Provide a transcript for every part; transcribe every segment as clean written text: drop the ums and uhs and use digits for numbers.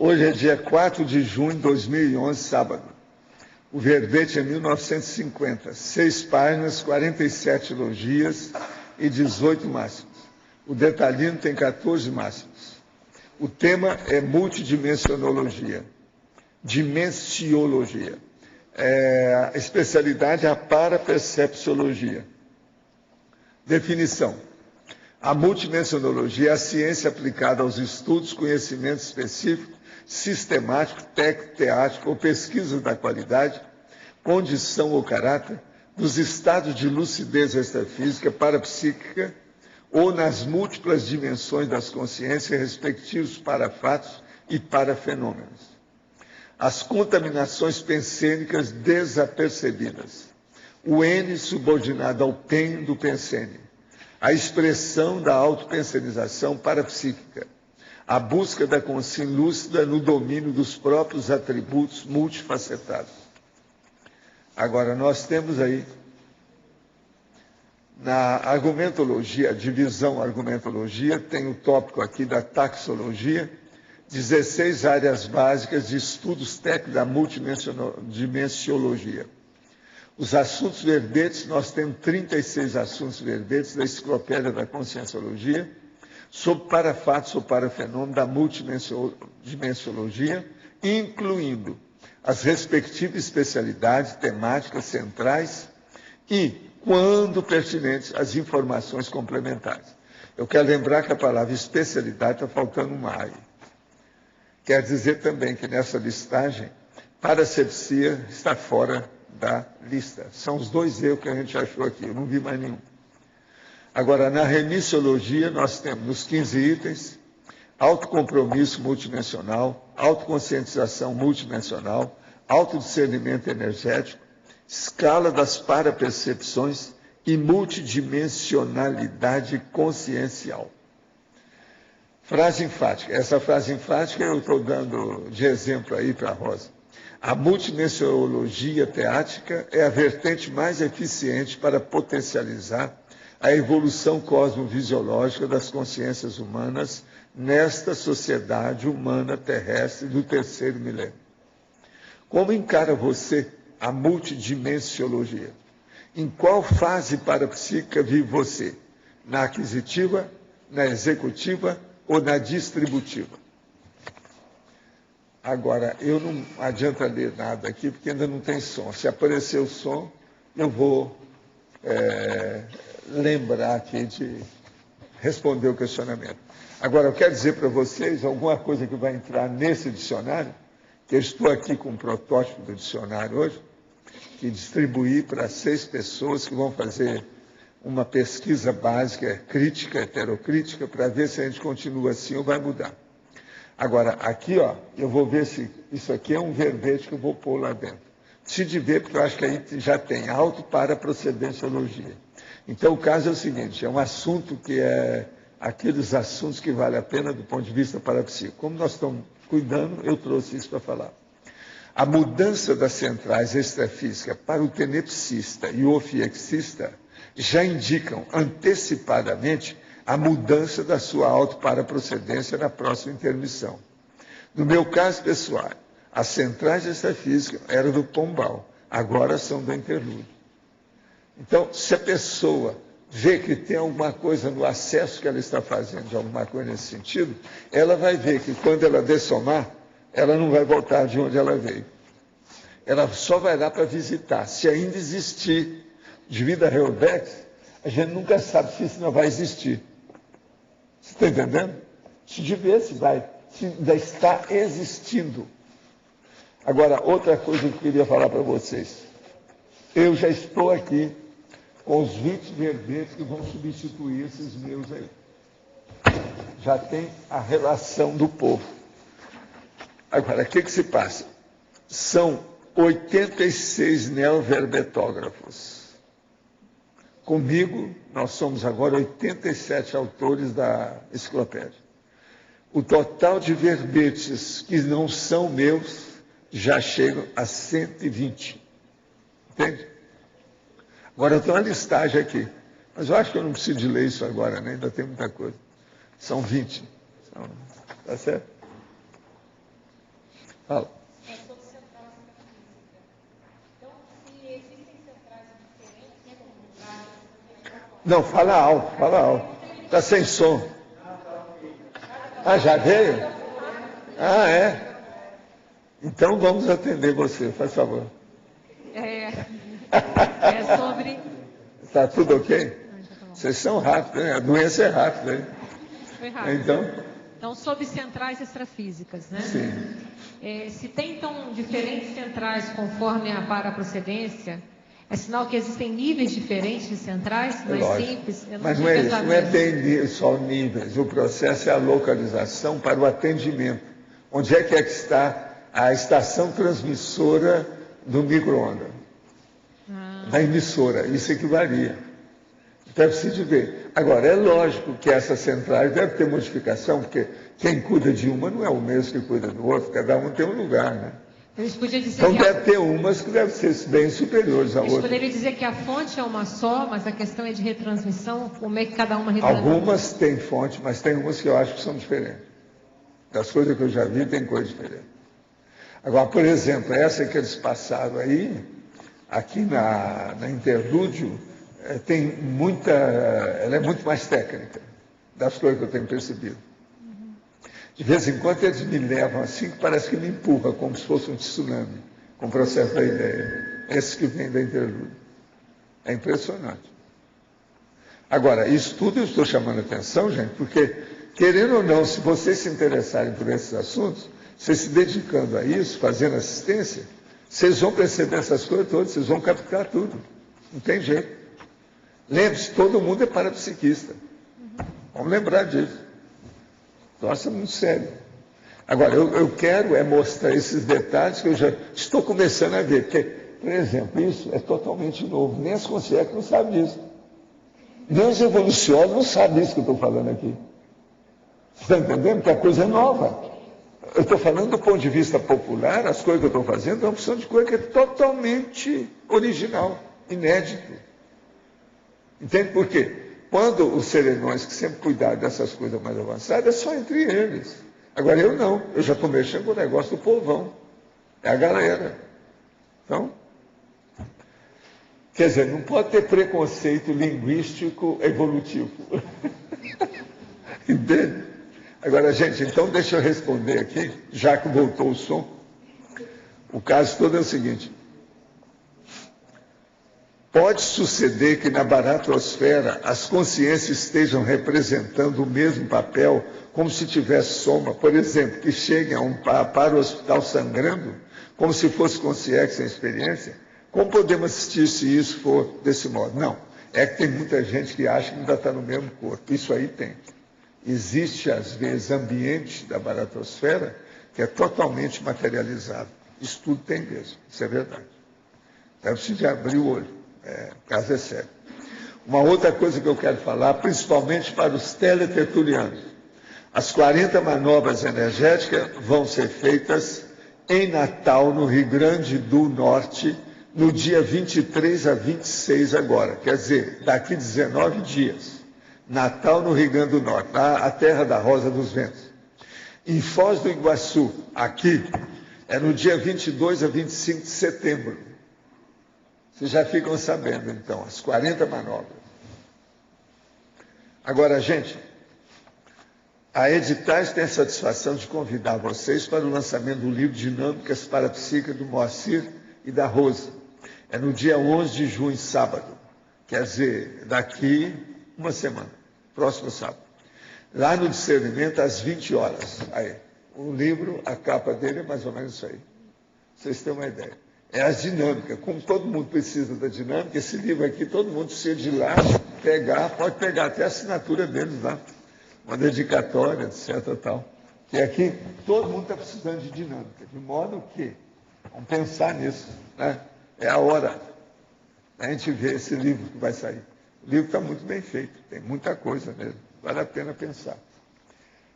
Hoje é dia 4 de junho de 2011, sábado. O verbete é 1950, 6 páginas, 47 elogias e 18 máximos. O detalhino tem 14 máximos. O tema é multidimensionologia, dimensiologia. A especialidade é a parapercepciologia. Definição. A multidimensionologia é a ciência aplicada aos estudos, conhecimentos específicos, sistemático, técnico, teático ou pesquisa da qualidade, condição ou caráter dos estados de lucidez extrafísica, parapsíquica ou nas múltiplas dimensões das consciências respectivos para fatos e para fenômenos. As contaminações pensênicas desapercebidas. O N subordinado ao PEN do pensênio. A expressão da autopensenização parapsíquica. A busca da consciência lúcida no domínio dos próprios atributos multifacetados. Agora, nós temos aí, na argumentologia, divisão argumentologia, tem o tópico aqui da taxologia, 16 áreas básicas de estudos técnicos da multidimensiologia. Os assuntos verbetes, nós temos 36 assuntos verbetes da Enciclopédia da Conscienciologia, sobre parafatos ou parafenômenos da multidimensiologia, incluindo as respectivas especialidades temáticas centrais e, quando pertinentes, as informações complementares. Eu quero lembrar que a palavra especialidade está faltando uma aí. Quer dizer também que nessa listagem, parasepsia está fora da lista. São os dois erros que a gente achou aqui, eu não vi mais nenhum. Agora, na remissiologia, nós temos nos 15 itens, autocompromisso multidimensional, autoconscientização multidimensional, autodiscernimento energético, escala das parapercepções e multidimensionalidade consciencial. Frase enfática. Essa frase enfática eu estou dando de exemplo aí para a Rosa. A multidimensiologia teática é a vertente mais eficiente para potencializar a evolução cosmovisiológica das consciências humanas nesta sociedade humana terrestre do terceiro milênio. Como encara você a multidimensiologia? Em qual fase parapsíquica vive você? Na aquisitiva, na executiva ou na distributiva? Agora, eu não adianta ler nada aqui, porque ainda não tem som. Se aparecer o som, eu vou lembrar aqui de responder o questionamento. Agora, eu quero dizer para vocês alguma coisa que vai entrar nesse dicionário, que eu estou aqui com um protótipo do dicionário hoje, que distribuí para 6 pessoas que vão fazer uma pesquisa básica, crítica, heterocrítica, para ver se a gente continua assim ou vai mudar. Agora, aqui, ó, eu vou ver se isso aqui é um verbete que eu vou pôr lá dentro. Se de ver, porque eu acho que aí já tem auto-paraprocedenciologia. Então, o caso é o seguinte, é um assunto que é aqueles assuntos que vale a pena do ponto de vista parapsíquico. Como nós estamos cuidando, eu trouxe isso para falar. A mudança das centrais extrafísicas para o tenepsista e o ofiexista já indicam antecipadamente a mudança da sua auto-paraprocedência na próxima intermissão. No meu caso pessoal, as centrais extrafísicas eram do Pombal, agora são do interlúdio. Então, se a pessoa vê que tem alguma coisa no acesso que ela está fazendo, de alguma coisa nesse sentido, ela vai ver que quando ela dessomar, ela não vai voltar de onde ela veio. Ela só vai lá para visitar. Se ainda existir de vida Reovex, a gente nunca sabe se isso não vai existir. Você está entendendo? Se de ver se vai, se ainda está existindo. Agora, outra coisa que eu queria falar para vocês. Eu já estou aqui com os 20 verbetes que vão substituir esses meus aí. Já tem a relação do povo. Agora, o que se passa? São 86 neoverbetógrafos. Comigo, nós somos agora 87 autores da enciclopédia. O total de verbetes que não são meus já chegam a 120. Entende? Agora, eu tenho uma listagem aqui. Mas eu acho que eu não preciso de ler isso agora, né? Ainda tem muita coisa. São 20. Tá certo? Fala. É sobre centrais metafísica. Então, se existem centrais diferentes comunidades... Não, fala alto, fala alto. Está sem som. Ah, já veio? Ah, é? Então vamos atender você, faz favor. É sobre... Está tudo ok? Vocês são rápidos, né? A doença é rápida, hein? Foi rápido. Então, sobre centrais extrafísicas, né? Sim. Se tem, então, diferentes centrais conforme a paraprocedência, é sinal que existem níveis diferentes de centrais, mais simples? Mas não é isso, não é bem só níveis. O processo é a localização para o atendimento. Onde é que está a estação transmissora do micro-ondas? Da emissora, isso é que varia. Então é preciso ver. Agora, é lógico que essas centrais devem ter modificação, porque quem cuida de uma não é o mesmo que cuida do outro, cada um tem um lugar, né? Então deve ter umas que devem ser bem superiores a outras. Poderia dizer que a fonte é uma só, mas a questão é de retransmissão, como é que cada uma retransmite? Algumas têm fonte, mas tem umas que eu acho que são diferentes. Das coisas que eu já vi, tem coisa diferente. Agora, por exemplo, essa que eles passaram aí, aqui na Interlúdio, ela é muito mais técnica, das coisas que eu tenho percebido. De vez em quando eles me levam assim, que parece que me empurra, como se fosse um tsunami, com o processo da ideia. Esses que vêm da Interlúdio. É impressionante. Agora, isso tudo eu estou chamando a atenção, gente, porque, querendo ou não, se vocês se interessarem por esses assuntos, vocês se dedicando a isso, fazendo assistência, vocês vão perceber essas coisas todas, vocês vão captar tudo. Não tem jeito. Lembre-se, todo mundo é parapsiquista. Vamos lembrar disso. Nossa, muito sério. Agora, eu quero mostrar esses detalhes que eu já estou começando a ver. Porque, por exemplo, isso é totalmente novo. Nem as consciências não sabem disso. Nem os evolucionários não sabem isso que eu estou falando aqui. Você está entendendo? Porque a coisa é nova. Eu estou falando do ponto de vista popular, as coisas que eu estou fazendo é uma opção de coisa que é totalmente original, inédito. Entende por quê? Quando os serenões que sempre cuidaram dessas coisas mais avançadas, é só entre eles. Agora eu não, eu já estou mexendo com o negócio do povão. É a galera. Então, quer dizer, não pode ter preconceito linguístico evolutivo. Entende? Agora, gente, então deixa eu responder aqui, já que voltou o som. O caso todo é o seguinte. Pode suceder que na baratrosfera as consciências estejam representando o mesmo papel, como se tivesse soma, por exemplo, que cheguem para o hospital sangrando, como se fosse consciência sem experiência. Como podemos assistir se isso for desse modo? Não, é que tem muita gente que acha que ainda está no mesmo corpo. Isso aí tem. Existe, às vezes, ambiente da baratrosfera que é totalmente materializado. Isso tudo tem mesmo, isso é verdade. Então, precisa abrir o olho. O caso é sério. Uma outra coisa que eu quero falar, principalmente para os teletertulianos. As 40 manobras energéticas vão ser feitas em Natal, no Rio Grande do Norte, no dia 23 a 26 agora. Quer dizer, daqui 19 dias. Natal, no Rio Grande do Norte, a terra da Rosa dos Ventos. Em Foz do Iguaçu, aqui, é no dia 22 a 25 de setembro. Vocês já ficam sabendo, então, as 40 manobras. Agora, gente, a Editais tem a satisfação de convidar vocês para o lançamento do livro Dinâmicas Parapsíquicas do Moacir e da Rosa. É no dia 11 de junho, sábado. Quer dizer, daqui uma semana, próximo sábado. Lá no Discernimento, às 20 horas. Aí, o livro, a capa dele é mais ou menos isso aí. Vocês têm uma ideia. É as dinâmicas. Como todo mundo precisa da dinâmica, esse livro aqui, todo mundo precisa de ir lá, pegar, pode pegar até a assinatura deles lá, uma dedicatória, etc. Tal. E aqui, todo mundo está precisando de dinâmica, de modo que, vamos pensar nisso, né? É a hora da gente ver esse livro que vai sair. O livro está muito bem feito, tem muita coisa mesmo, vale a pena pensar.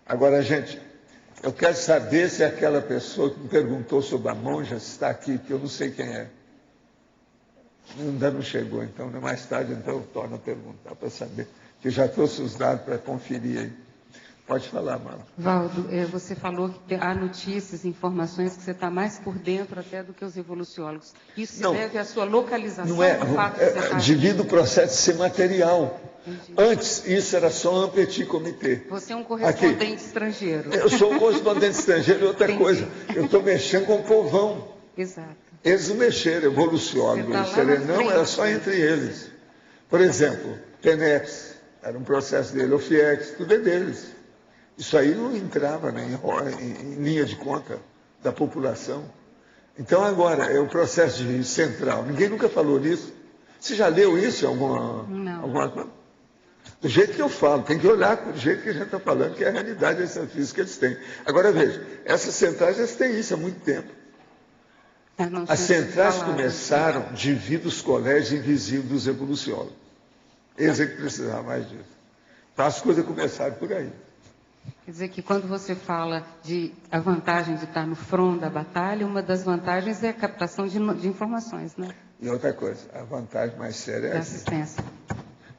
Agora, gente, eu quero saber se aquela pessoa que me perguntou sobre a monja está aqui, que eu não sei quem é. Ainda não chegou, então, mais tarde então eu torno a perguntar para saber, que já trouxe os dados para conferir aí. Pode falar, Marla. Valdo, você falou que há notícias, informações que você está mais por dentro até do que os evoluciólogos. Isso se deve à sua localização? Não é, ao fato de você estar... devido ao processo de ser material. Entendi. Antes, isso era só um petit comité. Você é um correspondente estrangeiro. Eu sou um correspondente estrangeiro e outra Entendi. coisa. Eu estou mexendo com o povão. Exato. Eles não mexeram, evoluciólogo Você tá e lá na serenão, frente. era só entre eles. Por exemplo, TENEPS, era um processo dele, o FIEX, tudo é deles. Isso aí não entrava em linha de conta da população. Então, agora, é o processo de central. Ninguém nunca falou nisso. Você já leu isso em alguma coisa? Do jeito que eu falo, tem que olhar do jeito que a gente está falando, que é a realidade dessa física que eles têm. Agora, veja, essas centrais, elas têm isso há muito tempo. As centrais começaram devido aos colégios invisíveis dos evoluciólogos. Eles é que precisavam mais disso. Então, as coisas começaram por aí. Quer dizer que quando você fala de a vantagem de estar no front da batalha, uma das vantagens é a captação de informações, né? E outra coisa, a vantagem mais séria é Da essa. assistência.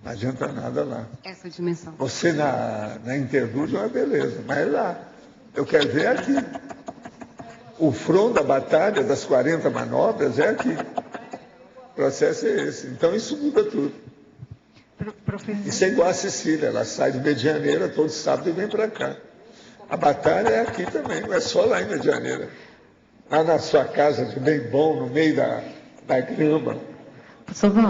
Não adianta nada lá. Essa dimensão. Você na interlúdio é uma beleza, mas lá, eu quero ver aqui. O front da batalha, das 40 manobras, é aqui. O processo é esse. Então, isso muda tudo. Professor. Isso é igual a Cecília, ela sai de Medianeira todo sábado e vem para cá. A batalha é aqui também, não é só lá em Medianeira. Lá na sua casa de bem bom, no meio da grama,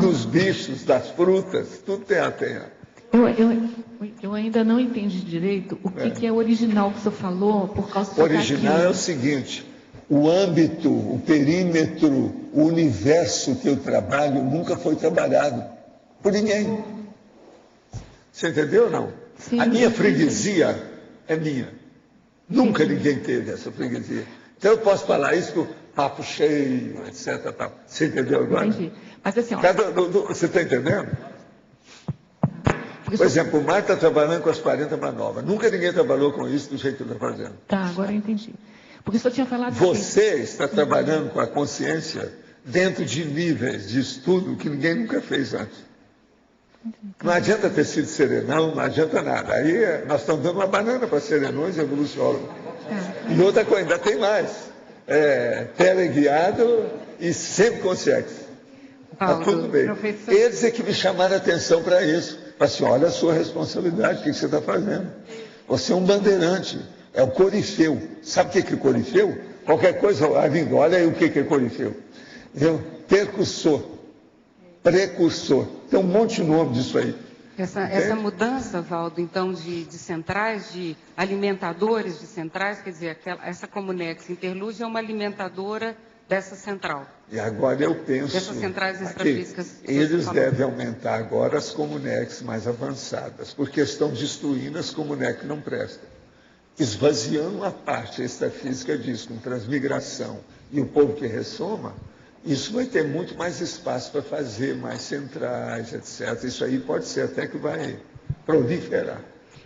dos bichos, das frutas, tudo tem a terra. Eu ainda não entendi direito o que é original que o senhor falou por causa do O original é o seguinte, o âmbito, o perímetro, o universo que eu trabalho nunca foi trabalhado por ninguém. Você entendeu ou não? Sim, a minha freguesia é minha. Nunca ninguém teve essa freguesia. Então eu posso falar isso com papo cheio, etc. Tal. Você entendeu agora? Entendi. Mas assim, ó, Você está entendendo? Por exemplo, o Mar está trabalhando com as 40 manobras. Nunca ninguém trabalhou com isso do jeito que ele está fazendo. Tá, agora eu entendi. Porque o senhor tinha falado Você está trabalhando com a consciência dentro de níveis de estudo que ninguém nunca fez antes. Não adianta ter sido serenão, não adianta nada. Aí nós estamos dando uma banana para serenões e evoluciólogos. E outra coisa, ainda tem mais. Teleguiado e sempre consciente. Está tudo bem. Professor... Eles é que me chamaram a atenção para isso. Falaram assim, olha a sua responsabilidade, o que você está fazendo? Você é um bandeirante, é o corifeu. Sabe o que é corifeu? Qualquer coisa, olha aí o que é corifeu. Percussor. Precursor. Tem um monte de nome disso aí. Essa mudança, Valdo, então, de centrais, de alimentadores de centrais, quer dizer, essa Comunex Interlúdio é uma alimentadora dessa central. E agora eu penso... Dessas centrais extrafísicas. Eles devem aumentar agora as Comunex mais avançadas, porque estão destruindo as Comunex que não prestam. Esvaziando a parte extrafísica disso, com transmigração e o povo que ressoma, isso vai ter muito mais espaço para fazer mais centrais, etc. Isso aí pode ser até que vai proliferar.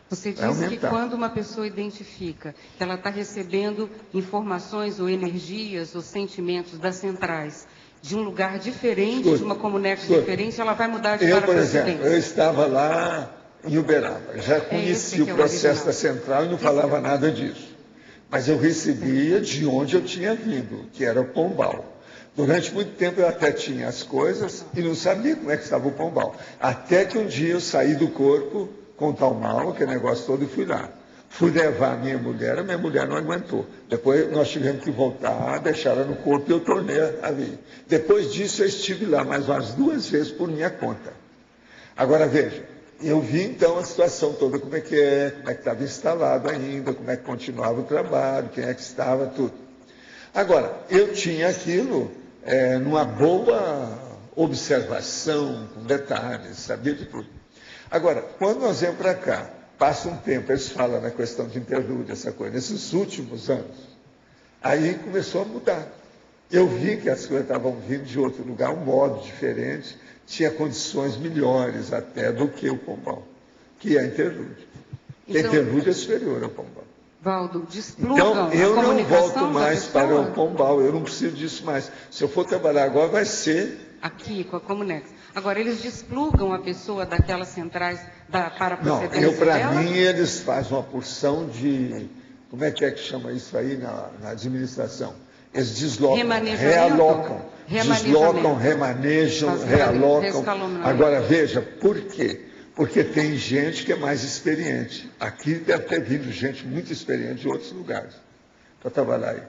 Você disse que quando uma pessoa identifica que ela está recebendo informações ou energias ou sentimentos das centrais de um lugar diferente, de uma Comunex diferente, ela vai mudar de para por exemplo, eu estava lá em Uberaba, já conheci o processo da central e não falava nada disso. Mas eu recebia de onde eu tinha vindo, que era o Pombal. Durante muito tempo eu até tinha as coisas e não sabia como é que estava o Pombal. Até que um dia eu saí do corpo com o tal mal, aquele negócio todo, e fui lá. Fui levar a minha mulher não aguentou. Depois nós tivemos que voltar, deixar ela no corpo e eu tornei ali. Depois disso eu estive lá mais umas 2 vezes por minha conta. Agora veja, eu vi então a situação toda, como é que estava instalado ainda, como é que continuava o trabalho, quem é que estava, tudo. Agora, eu tinha aquilo numa boa observação, com detalhes, sabia de tudo. Agora, quando nós viemos para cá, passa um tempo, eles falam na questão de interlúdio, essa coisa, nesses últimos anos, aí começou a mudar. Eu vi que as coisas estavam vindo de outro lugar, um modo diferente, tinha condições melhores até do que o Pombal, que é a interlúdio. Então, a interlúdio é superior ao Pombal. Valdo, desplugam então, eu a não volto comunicação mais para o Pombal, eu não preciso disso mais. Se eu for trabalhar agora, vai ser... Aqui, com a Comunex. Agora, eles desplugam a pessoa daquelas centrais para procedência Não, para dela? mim, eles fazem uma porção de... Como é que chama isso aí na administração? Eles deslocam, realocam, deslocam, remanejam, realocam. Agora, veja, por quê? Porque tem gente que é mais experiente. Aqui deve ter vindo gente muito experiente de outros lugares para trabalhar aí.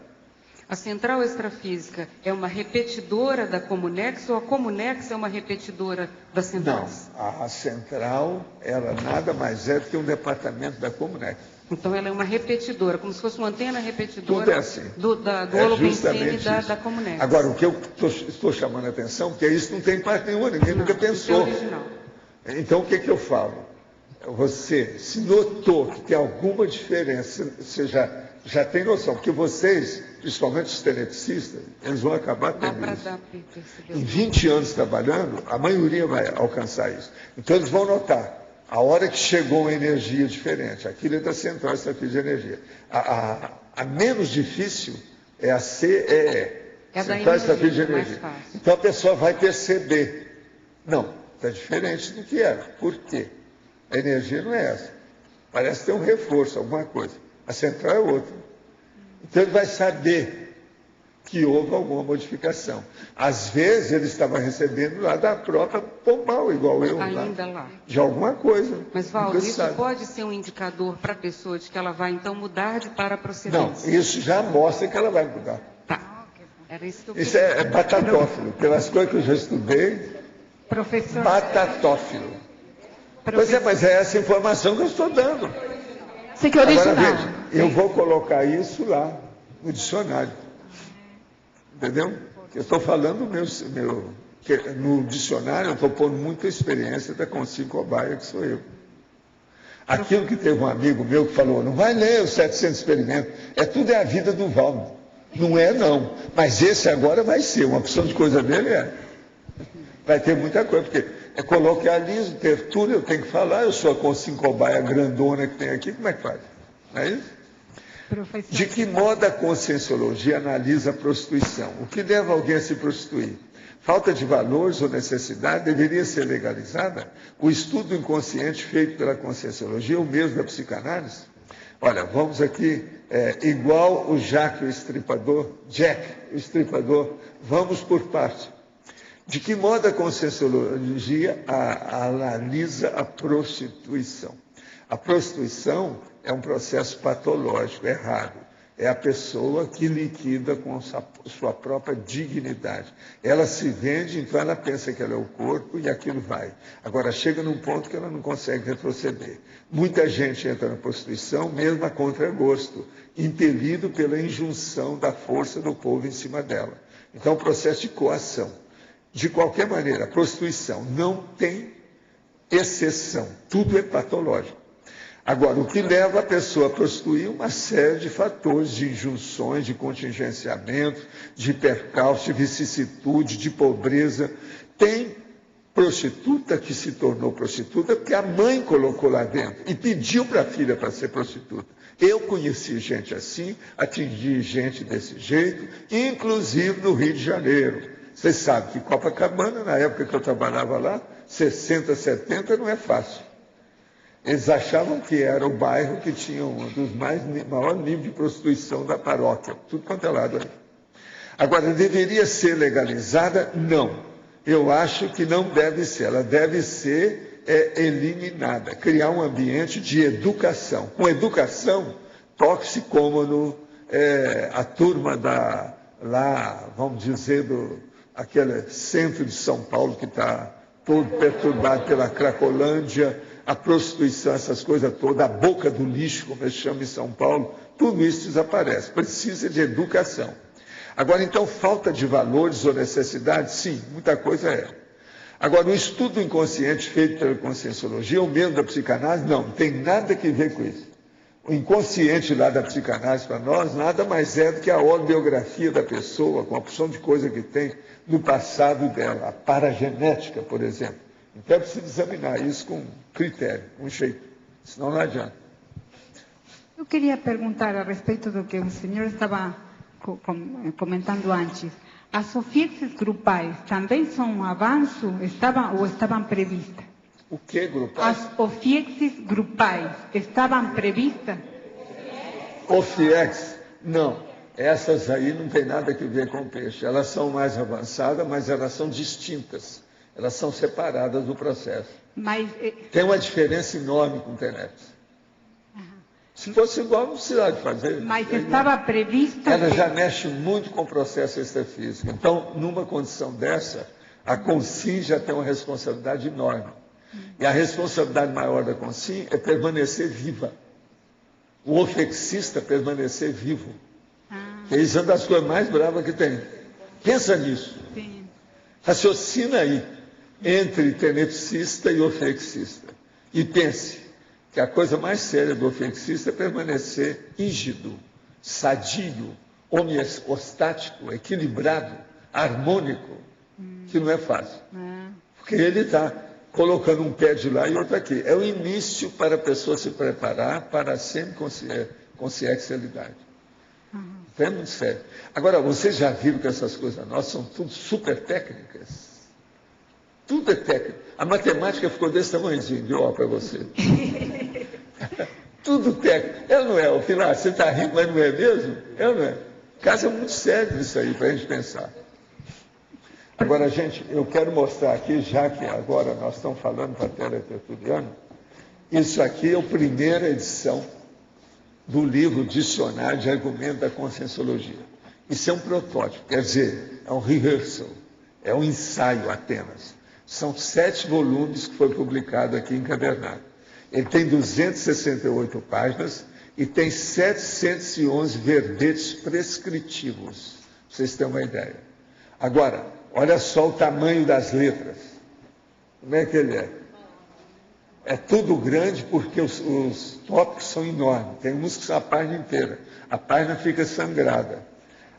A central extrafísica é uma repetidora da Comunex ou a Comunex é uma repetidora da central? Não, a central, ela nada mais é do que um departamento da Comunex. Então, ela é uma repetidora, como se fosse uma antena repetidora. Tudo é assim. do holopensene da Comunex. Agora, o que eu estou chamando a atenção, porque isso não tem parte nenhuma, ninguém nunca pensou. Isso é original. Então, o que eu falo? Você se notou que tem alguma diferença, você já tem noção, porque vocês, principalmente os telepistas, eles vão acabar tendo isso. Em 20 anos trabalhando, a maioria vai alcançar isso. Então, eles vão notar. A hora que chegou uma energia diferente, aquilo é da central extrafísica de energia. A menos difícil é a CEE, central extrafísica de energia. Então a pessoa vai perceber, não, está diferente do que era. Por quê? A energia não é essa. Parece ter um reforço, alguma coisa. A central é outra. Então ele vai saber que houve alguma modificação. Às vezes ele estava recebendo lá da própria Pombal, igual eu. Ainda lá. De alguma coisa. Mas, Valdo, isso pode ser um indicador para a pessoa de que ela vai, então, mudar de para-procedência? Não, isso já mostra que ela vai mudar. Tá. Era isso que eu Isso é batatófilo. Pelas coisas que eu já estudei, Professor... batatófilo. Pois é, mas é essa informação que eu estou dando. Você que é original. Agora, veja, eu vou colocar isso lá no dicionário. Entendeu? Eu estou falando no dicionário, eu estou pondo muita experiência da Consigo Cobaia, que sou eu. Aquilo que teve um amigo meu que falou, não vai ler os 700 experimentos, tudo é a vida do Valdo. Não é, não. Mas esse agora vai ser, uma opção de coisa dele é. Vai ter muita coisa, porque é coloquialismo, tertúlia, eu tenho que falar, eu sou a Consigo Cobaia grandona que tem aqui, como é que faz? Não é isso? De que modo a conscienciologia analisa a prostituição? O que leva alguém a se prostituir? Falta de valores ou necessidade deveria ser legalizada? O estudo inconsciente feito pela conscienciologia é o mesmo da psicanálise? Olha, vamos aqui, igual o Jack o Estripador, vamos por parte. De que modo a conscienciologia analisa a prostituição? A prostituição é um processo patológico, errado. É a pessoa que liquida com sua própria dignidade. Ela se vende, então ela pensa que ela é o corpo e aquilo vai. Agora, chega num ponto que ela não consegue retroceder. Muita gente entra na prostituição, mesmo a contragosto, impelido pela injunção da força do povo em cima dela. Então, é um processo de coação. De qualquer maneira, a prostituição não tem exceção. Tudo é patológico. Agora, o que leva a pessoa a prostituir? Uma série de fatores, de injunções, de contingenciamento, de percalço, de vicissitude, de pobreza. Tem prostituta que se tornou prostituta porque a mãe colocou lá dentro e pediu para a filha para ser prostituta. Eu conheci gente assim, atingi gente desse jeito, inclusive no Rio de Janeiro. Vocês sabem que Copacabana, na época que eu trabalhava lá, 60, 70 não é fácil. Eles achavam que era o bairro que tinha um dos maior nível de prostituição da paróquia, tudo quanto é lado ali. Agora, deveria ser legalizada? Não. Eu acho que não deve ser. Ela deve ser eliminada. Criar um ambiente de educação. Com educação, toxicômano, a turma lá, vamos dizer, aquele centro de São Paulo que está todo perturbado pela Cracolândia, a prostituição, essas coisas todas, a boca do lixo, como eles chamam em São Paulo, tudo isso desaparece. Precisa de educação. Agora, então, falta de valores ou necessidade? Sim, muita coisa é. Agora, o estudo inconsciente feito pela conscienciologia, o mesmo da psicanálise, não tem nada que ver com isso. O inconsciente lá da psicanálise para nós, nada mais é do que a autobiografia da pessoa, com a opção de coisa que tem no passado dela, a paragenética, por exemplo. Então é preciso examinar isso com critério, com jeito, senão não adianta. Eu queria perguntar a respeito do que o senhor estava comentando antes. As OFIEXs grupais também são um avanço? Estavam previstas? O que grupais? As OFIEXs grupais estavam previstas? OFIEX, não. Essas aí não tem nada a ver com o peixe. Elas são mais avançadas, mas elas são distintas. Elas são separadas do processo. Mas, tem uma diferença enorme com o TENEPS. Se fosse igual, não precisava de fazer. Mas estava prevista... Ela já mexe muito com o processo extrafísico. Então, numa condição dessa, a CONSIM já tem uma responsabilidade enorme. E a responsabilidade maior da CONSIM é permanecer viva. O ofexista permanecer vivo. Que isso é uma das coisas mais bravas que tem. Pensa nisso. Sim. Raciocina aí entre tenepsista e ofexista. E pense que a coisa mais séria do ofexista é permanecer rígido, sadio, homeostático, equilibrado, harmônico, que não é fácil. Porque ele está colocando um pé de lá e outro aqui. É o início para a pessoa se preparar para sempre consciencialidade. Então é muito sério. Agora, vocês já viram que essas coisas nossas são tudo super técnicas? Tudo é técnico. A matemática ficou desse tamanhozinho, viu, para você. Tudo técnico. É ou não é? O final, você está rindo, mas não é mesmo? É ou não é? O caso é muito sério isso aí, para a gente pensar. Agora, gente, eu quero mostrar aqui, já que agora nós estamos falando para a teletertuliana, isso aqui é a primeira edição do livro Dicionário de Argumento da Conscienciologia. Isso é um protótipo, quer dizer, é um rehearsal, é um ensaio apenas. São 7 volumes que foi publicado aqui encadernado. Ele tem 268 páginas e tem 711 verbetes prescritivos, para vocês terem uma ideia. Agora, olha só o tamanho das letras. Como é que ele é? É tudo grande porque os tópicos são enormes. Tem uns que são a página inteira. A página fica sangrada.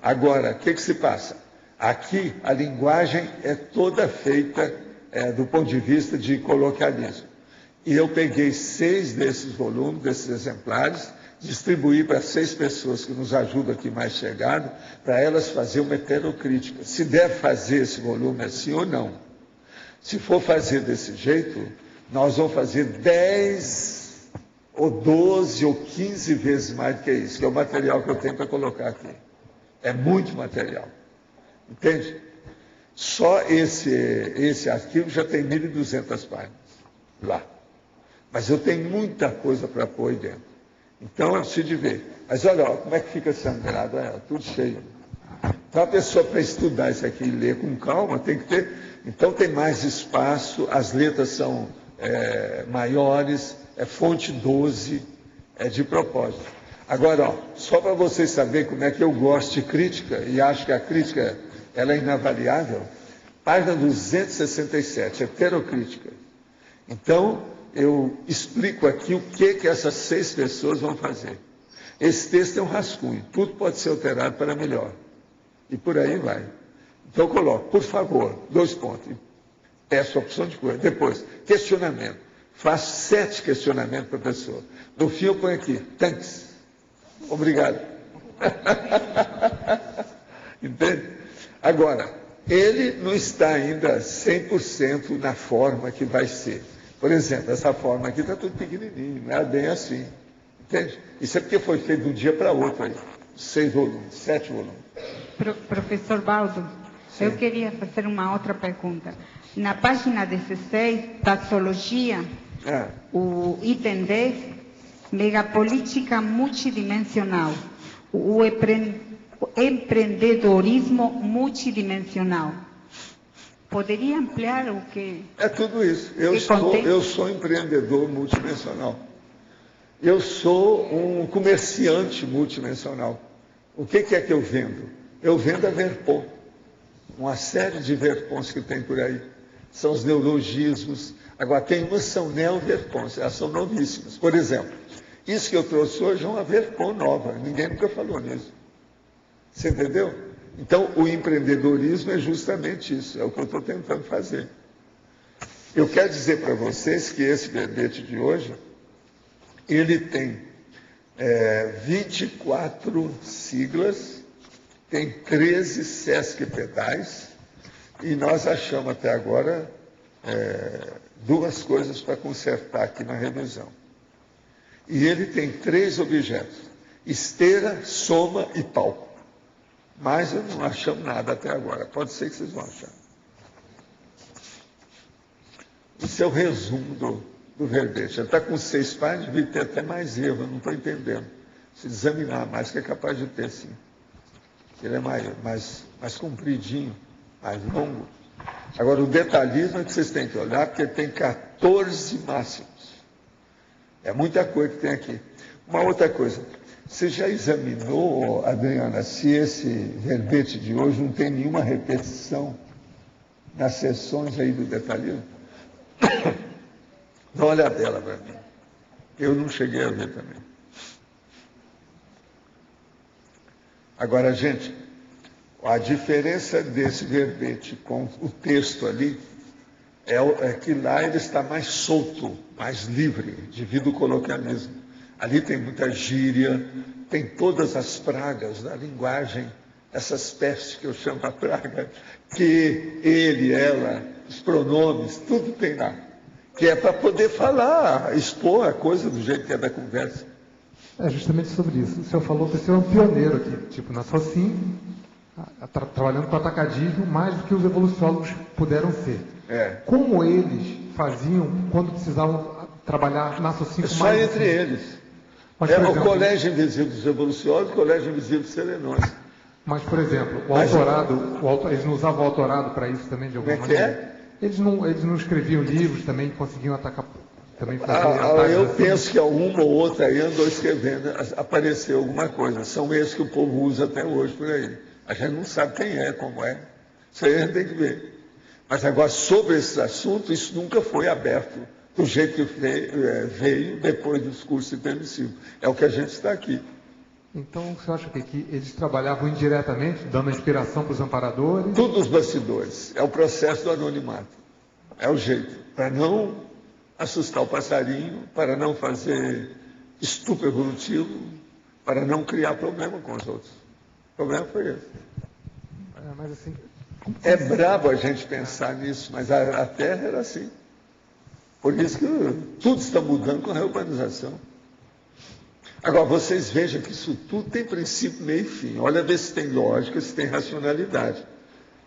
Agora, o que se passa? Aqui, a linguagem é toda feita do ponto de vista de coloquialismo. E eu peguei 6 desses volumes, desses exemplares, distribuí para 6 pessoas que nos ajudam aqui mais chegado, para elas fazerem uma heterocrítica. Se deve fazer esse volume assim ou não. Se for fazer desse jeito, nós vamos fazer 10 ou 12 ou 15 vezes mais do que isso, que é o material que eu tenho para colocar aqui. É muito material. Entende? Só esse arquivo já tem 1.200 páginas lá. Mas eu tenho muita coisa para pôr aí dentro. Então, eu preciso de ver. Mas olha, ó, como é que fica sangrado? Tudo cheio. Então, a pessoa para estudar isso aqui e ler com calma, tem que ter... Então, tem mais espaço, as letras são maiores, é fonte 12, é de propósito. Agora, ó, só para vocês saberem como é que eu gosto de crítica, e acho que a crítica ela é inavaliável, página 267, heterocrítica. Então, eu explico aqui o que essas 6 pessoas vão fazer. Esse texto é um rascunho, tudo pode ser alterado para melhor. E por aí vai. Então, eu coloco, por favor, 2 pontos. Peço a opção de coisa. Depois, questionamento. Faço 7 questionamentos para a pessoa. No fim, eu ponho aqui, thanks. Obrigado. Entende? Agora, ele não está ainda 100% na forma que vai ser. Por exemplo, essa forma aqui está tudo pequenininho, não é bem assim. Entende? Isso é porque foi feito de um dia para outro aí. 6 volumes, 7 volumes. Professor Baldo, sim. Eu queria fazer uma outra pergunta. Na página 16, taxologia, o item 10, megapolítica multidimensional, o empreendedorismo multidimensional. Poderia ampliar o que... É tudo isso. Eu sou empreendedor multidimensional. Eu sou um comerciante multidimensional. O que é que eu vendo? Eu vendo a Verpon. Uma série de Verpons que tem por aí. São os neologismos. Agora, tem umas que são neo-Verpons, elas são novíssimas. Por exemplo, isso que eu trouxe hoje é uma Verpon nova. Ninguém nunca falou nisso. Você entendeu? Então, o empreendedorismo é justamente isso, é o que eu estou tentando fazer. Eu quero dizer para vocês que esse verbete de hoje, ele tem 24 siglas, tem 13 Sesc pedais e nós achamos até agora 2 coisas para consertar aqui na revisão. E ele tem 3 objetos: esteira, soma e palco. Mas eu não achamos nada até agora. Pode ser que vocês vão achar. Isso é o resumo do verbete. Ele está com 6 páginas, devia ter até mais erro, eu não estou entendendo. Se examinar mais, que é capaz de ter, sim. Ele é mais compridinho, mais longo. Agora, o detalhismo é que vocês têm que olhar, porque ele tem 14 máximos. É muita coisa que tem aqui. Uma outra coisa, você já examinou, Adriana, se esse verbete de hoje não tem nenhuma repetição nas sessões aí do detalhismo? Dá uma olhadela para mim. Eu não cheguei a ver também. Agora, gente, a diferença desse verbete com o texto ali é que lá ele está mais solto, mais livre, devido ao coloquialismo. Ali tem muita gíria, tem todas as pragas da linguagem, essas pestes que eu chamo de praga, que ele, ela, os pronomes, tudo tem lá. Que é para poder falar, expor a coisa do jeito que é da conversa. É justamente sobre isso. O senhor falou que o senhor é um pioneiro aqui, tipo na SOCIM, trabalhando com atacadismo mais do que os evoluciólogos puderam ser. Como eles faziam quando precisavam trabalhar na SOCIM com só entre eles. Mas, por exemplo, o Colégio Invisível dos Evoluciólogos e o Colégio Invisível dos Serenões. Mas, por exemplo, eles não usavam o autorado para isso também, de alguma maneira? Eles não escreviam livros também, conseguiam atacar, também fazer eu penso que alguma ou outra aí andou escrevendo, apareceu alguma coisa. São esses que o povo usa até hoje por aí. A gente não sabe quem é, como é. Isso aí a gente tem que ver. Mas agora, sobre esse assunto, isso nunca foi aberto do jeito que veio depois dos cursos intermissivos. É o que a gente está aqui. Então, você acha que eles trabalhavam indiretamente, dando inspiração para os amparadores? Tudo nos bastidores. É o processo do anonimato. É o jeito. Para não assustar o passarinho, para não fazer estupro evolutivo, para não criar problema com os outros. O problema foi esse. Mas assim... É brabo a gente pensar nisso, mas a Terra era assim. Por isso que tudo está mudando com a reurbanização. Agora, vocês vejam que isso tudo tem princípio, meio e fim. Olha ver se tem lógica, se tem racionalidade.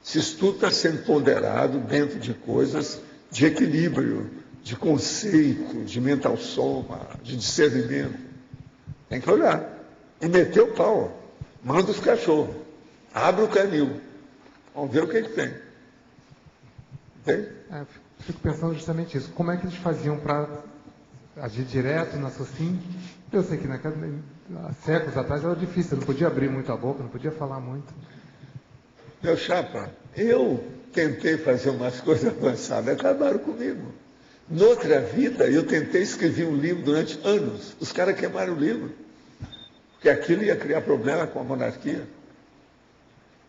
Se isso tudo está sendo ponderado dentro de coisas de equilíbrio, de conceito, de mental soma, de discernimento. Tem que olhar. E meter o pau. Manda os cachorros. Abre o canil. Vamos ver o que tem. Tem? Fico pensando justamente isso. Como é que eles faziam para agir direto na SOCIM? Eu sei que há séculos atrás era difícil, não podia abrir muito a boca, não podia falar muito. Meu chapa, eu tentei fazer umas coisas avançadas, acabaram comigo. Noutra vida, eu tentei escrever um livro durante anos. Os caras queimaram o livro. Porque aquilo ia criar problema com a monarquia.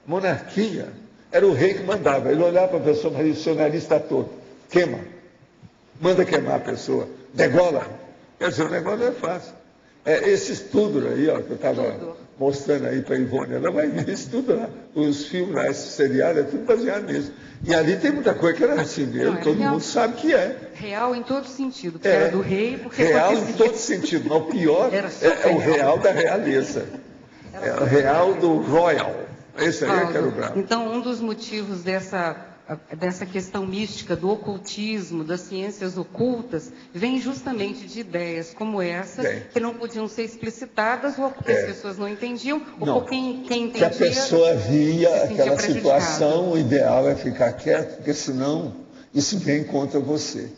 Monarquia era o rei que mandava. Ele olhava para a pessoa, mas dicionarista todo. Queima. Manda queimar a pessoa. Degola. Quer dizer, o negócio não é fácil. Esse estudo aí, ó, que eu estava mostrando aí para a Ivone, ela vai ver isso tudo lá. Os filmes lá, esse seriado, é tudo baseado nisso. E ali tem muita coisa que era assim mesmo, todo mundo sabe que é. Real em todo sentido, porque era do rei, porque... Real em todo sentido, mas o pior é o real da realeza. É o real do royal. Esse aí é que era o bravo. Então, um dos motivos dessa questão mística, do ocultismo, das ciências ocultas, vem justamente de ideias como essa, que não podiam ser explicitadas, ou porque as pessoas não entendiam, ou porque quem entendia... Que a pessoa via aquela situação, o ideal é ficar quieto, porque senão isso vem contra você.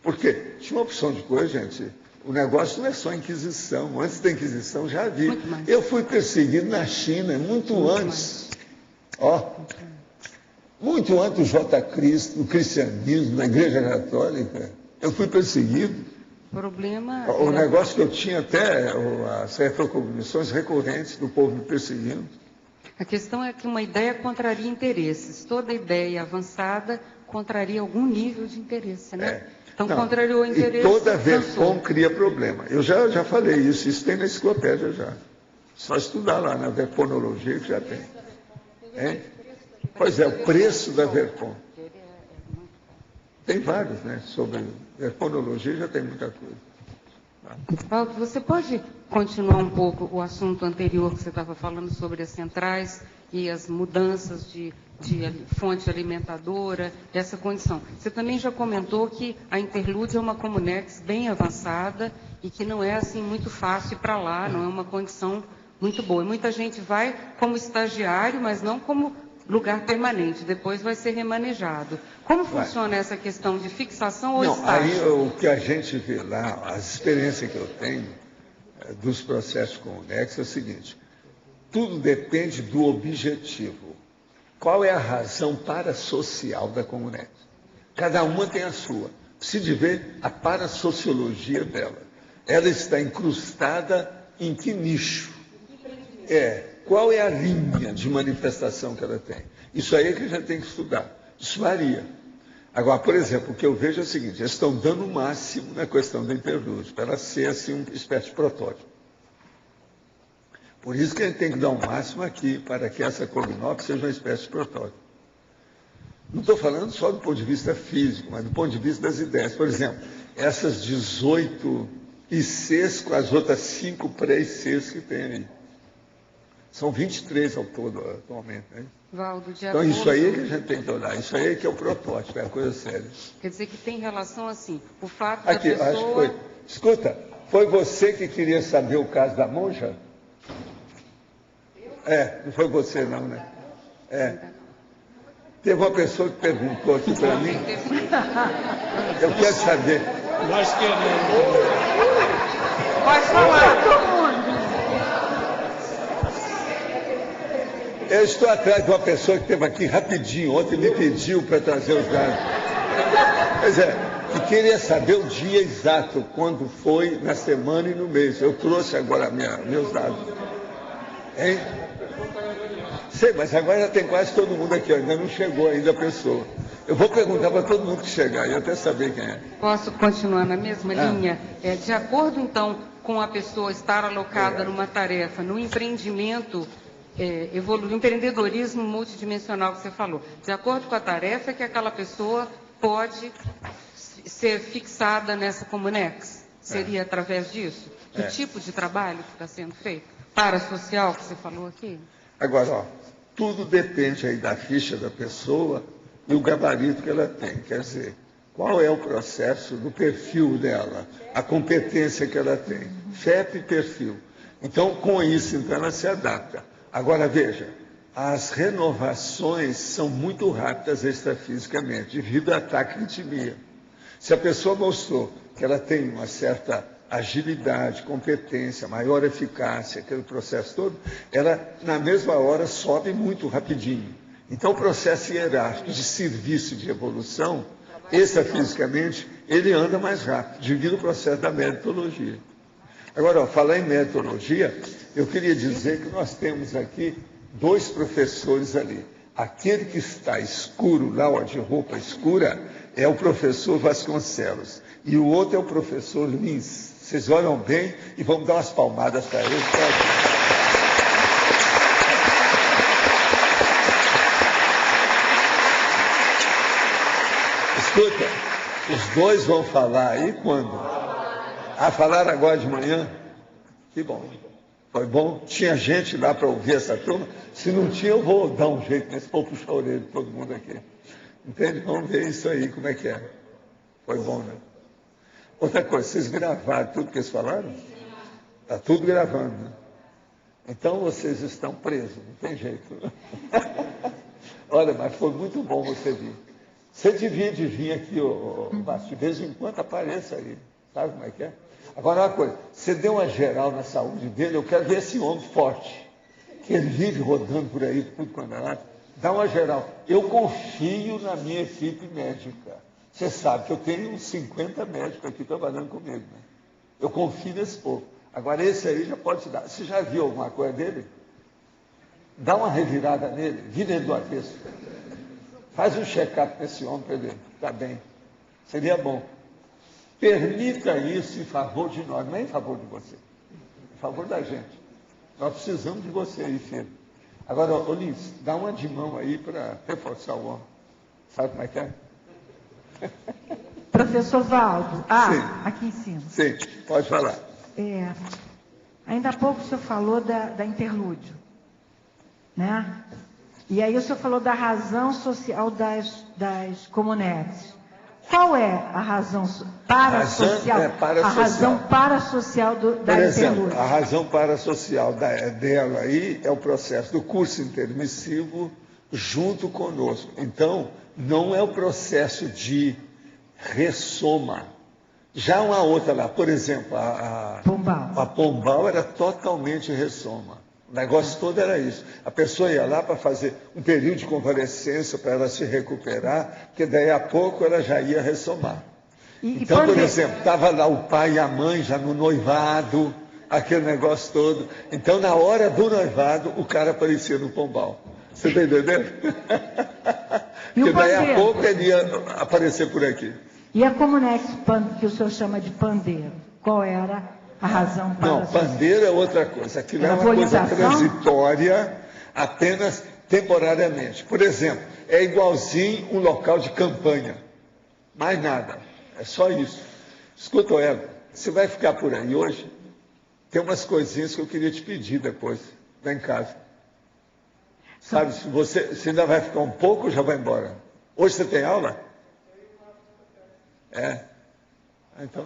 Porque tinha uma opção de coisa, gente. O negócio não é só Inquisição. Antes da Inquisição já havia. Eu fui perseguido na China muito antes. Muito antes do J. Cristo, do cristianismo, da Igreja Católica. Eu fui perseguido. O negócio que eu tinha até certas comissões recorrentes do povo me perseguindo. A questão é que uma ideia contraria interesses. Toda ideia avançada contraria algum nível de interesse, né? Então, contrariou o interesse. E toda versão cria problema. Eu já falei isso tem na enciclopédia já. Só estudar lá na Verponologia que já tem. Hein? Pois é, o preço da Verpon. Tem vários, né? Sobre Verponologia já tem muita coisa. Valdo, você pode continuar um pouco o assunto anterior que você estava falando sobre as centrais e as mudanças de fonte alimentadora, essa condição. Você também já comentou que a Interlude é uma Comunex bem avançada e que não é assim muito fácil ir para lá, não é uma condição muito boa. E muita gente vai como estagiário, mas não como lugar permanente, depois vai ser remanejado. Como funciona essa questão de fixação ou estágio? Aí o que a gente vê lá, as experiências que eu tenho dos processos com o Nex é o seguinte: tudo depende do objetivo. Qual é a razão parasocial da Comunex? Cada uma tem a sua. Precisa ver a parasociologia dela. Ela está incrustada em que nicho? Qual é a linha de manifestação que ela tem? Isso aí é que a gente tem que estudar. Isso varia. Agora, por exemplo, o que eu vejo é o seguinte: eles estão dando o máximo na questão da Interlude, para ela ser assim uma espécie de protótipo. Por isso que a gente tem que dar o máximo aqui, para que essa Cognop seja uma espécie de protótipo. Não estou falando só do ponto de vista físico, mas do ponto de vista das ideias. Por exemplo, essas 18 ICs com as outras 5 pré-ICs que tem aí. São 23 ao todo atualmente. Né? Valdo, então, isso aí é que a gente tem que olhar. Isso aí é que é o protótipo, é a coisa séria. Quer dizer que tem relação assim, o fato aqui, da pessoa... Acho que foi. Escuta, foi você que queria saber o caso da monja? Não foi você não, né? Teve uma pessoa que perguntou aqui para mim. Eu quero saber. Nós queremos. Pode falar. Eu estou atrás de uma pessoa que esteve aqui rapidinho, ontem me pediu para trazer os dados. Pois que queria saber o dia exato, quando foi, na semana e no mês. Eu trouxe agora meus dados. Hein? Sei, mas agora já tem quase todo mundo aqui, ainda não chegou ainda a pessoa. Eu vou perguntar para todo mundo que chegar, e até saber quem é. Posso continuar na mesma linha? De acordo, então, com a pessoa estar alocada numa tarefa, no empreendimento, no empreendedorismo multidimensional que você falou, de acordo com a tarefa, que aquela pessoa pode ser fixada nessa Comunex? Seria através disso? Do tipo de trabalho que está sendo feito? Parasocial, que você falou aqui? Agora, tudo depende aí da ficha da pessoa e o gabarito que ela tem. Quer dizer, qual é o processo do perfil dela, a competência que ela tem, FEP e perfil. Então, com isso, então, ela se adapta. Agora, veja, as renovações são muito rápidas extrafisicamente, devido à taquiritmia. Se a pessoa mostrou que ela tem uma certa agilidade, competência, maior eficácia, aquele processo todo, ela, na mesma hora, sobe muito rapidinho. Então, o processo hierárquico de serviço de evolução, extrafisicamente, ele anda mais rápido, devido ao processo da meritologia. Agora, falar em meritologia, eu queria dizer que nós temos aqui 2 professores ali. Aquele que está escuro, lá, de roupa escura, é o professor Vasconcelos. E o outro é o professor Lins. Vocês olham bem e vamos dar umas palmadas para eles. Escuta, os 2 vão falar aí quando? Falaram agora de manhã? Que bom. Foi bom? Tinha gente lá para ouvir essa turma? Se não tinha, eu vou dar um jeito nesse povo puxar a orelha de todo mundo aqui. Entende? Vamos ver isso aí, como é que é. Foi bom, né? Outra coisa, vocês gravaram tudo que eles falaram? Está tudo gravando, né? Então vocês estão presos, não tem jeito. Olha, mas foi muito bom você vir. Você devia de vir aqui, de vez em quando apareça aí. Sabe como é que é? Agora, uma coisa, você deu uma geral na saúde dele, eu quero ver esse homem forte, que ele vive rodando por aí, tudo quando é lá. Dá uma geral. Eu confio na minha equipe médica. Você sabe que eu tenho uns 50 médicos aqui trabalhando comigo, né? Eu confio nesse povo. Agora, esse aí já pode te dar. Você já viu alguma coisa dele? Dá uma revirada nele, vira ele do avesso. Faz um check-up nesse homem para ele. Está bem. Seria bom. Permita isso em favor de nós, não é em favor de você. Em favor da gente. Nós precisamos de você aí, filho. Agora, Olis, dá uma de mão aí para reforçar o homem. Sabe como é que é? Professor Valdo. Sim. Aqui em cima. Sim, pode falar. Ainda há pouco o senhor falou da interlúdio, né? E aí o senhor falou da razão social das comunetes. Qual é a razão parasocial? A razão parasocial da interlúdio. A razão parasocial dela aí é o processo do curso intermissivo junto conosco. Então, não é o processo de ressoma. Já uma outra lá, por exemplo, a Pombal era totalmente ressoma. O negócio todo era isso. A pessoa ia lá para fazer um período de convalescência para ela se recuperar, porque daí a pouco ela já ia ressomar. Então, por exemplo, estava lá o pai e a mãe já no noivado, aquele negócio todo. Então, na hora do noivado, o cara aparecia no Pombal. Você está entendendo? Porque daí a pouco ele ia aparecer por aqui. E a comunex que o senhor chama de pandeiro, qual era a razão para... Não, pandeiro é outra coisa. Aquilo é uma coisa transitória, apenas temporariamente. Por exemplo, é igualzinho um local de campanha. Mais nada. É só isso. Escuta, Ela, você vai ficar por aí hoje? Tem umas coisinhas que eu queria te pedir depois, lá em casa. Sabe, se você ainda vai ficar um pouco ou já vai embora? Hoje você tem aula? Então,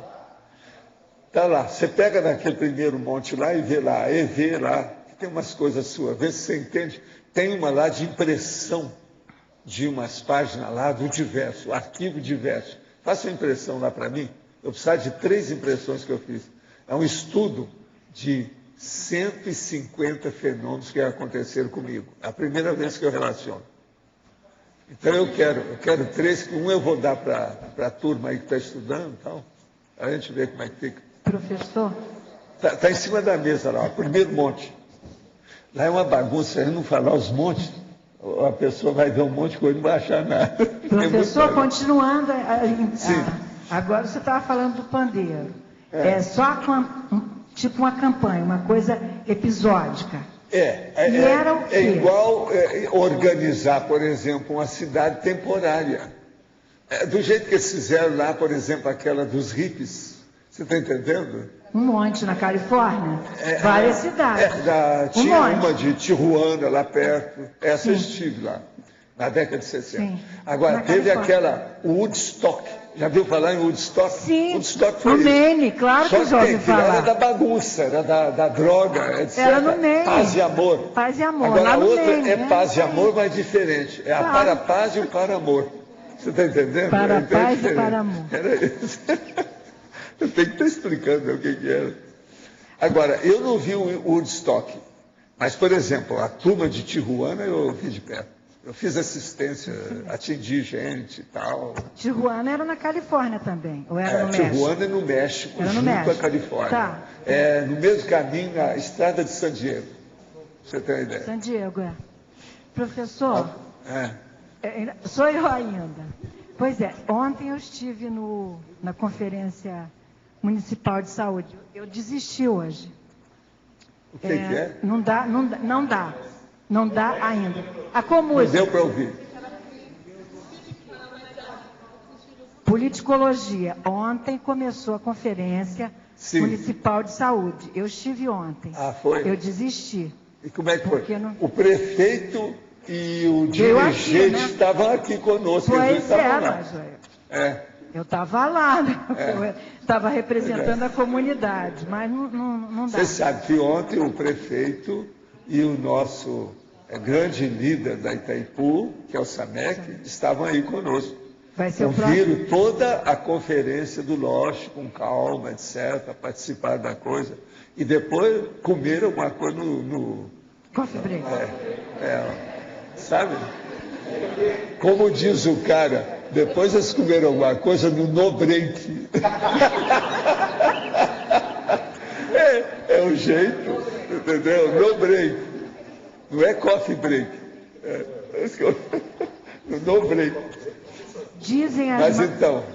tá lá, você pega naquele primeiro monte lá e vê lá, que tem umas coisas suas, vê se você entende. Tem uma lá de impressão de umas páginas lá do diverso, arquivo diverso. Faça uma impressão lá para mim. Eu preciso de 3 impressões que eu fiz. É um estudo de 150 fenômenos que aconteceram comigo. É a primeira vez que eu relaciono. Então eu quero 3, que um eu vou dar para a turma aí que está estudando e tal. A gente vê como é que fica. Professor? Está em cima da mesa lá, o primeiro monte. Lá é uma bagunça, se não falar os montes, a pessoa vai ver um monte de coisa e não vai achar nada. Professor, continuando, agora você estava falando do pandeiro. É só tipo uma campanha, uma coisa episódica. É igual organizar, por exemplo, uma cidade temporária. Do jeito que eles fizeram lá, por exemplo, aquela dos hippies. Você está entendendo? Um monte na Califórnia. Várias cidades. Tinha uma de Tijuana lá perto. Essa eu estive lá, na década de 60. Sim. Agora, teve aquela Woodstock. Já viu falar em Woodstock? Sim, Woodstock foi no Maine, claro que já ouvi falar. Era da bagunça, era da droga, etc. Era no Maine. Paz e amor. Paz e amor. Agora, a outra Maine, paz e amor, mas diferente. É a para-paz e o para-amor. Você está entendendo? Para-paz e para-amor. Era isso. Eu tenho que estar explicando o que era. Agora, eu não vi o Woodstock, mas, por exemplo, a turma de Tijuana eu vi de perto. Eu fiz assistência, atendi gente e tal. Tijuana era na Califórnia também, ou era no México? Tijuana é no México, junto à Califórnia. Tá. No mesmo caminho, na estrada de San Diego. Você tem uma ideia? San Diego, Professor, sou eu ainda. Pois é, ontem eu estive na Conferência Municipal de Saúde. Eu desisti hoje. O que é? Não dá ainda. A Comus. Não deu para ouvir. Politicologia. Ontem começou a Conferência Municipal de Saúde. Eu estive ontem. Foi? Eu desisti. E como é que foi? O prefeito e o dirigente estavam aqui conosco. Pois eu estava lá, né? Eu estava representando a comunidade, mas não dá. Você sabe que ontem o prefeito e o nosso grande líder da Itaipu, que é o Samec, estavam aí conosco. Viram toda a conferência do LOSH com calma, etc., participaram da coisa. E depois comeram alguma coisa no coffee break. Sabe? Como diz o cara, depois eles comeram alguma coisa no break. É o jeito, entendeu? No break. Não é coffee break. No break.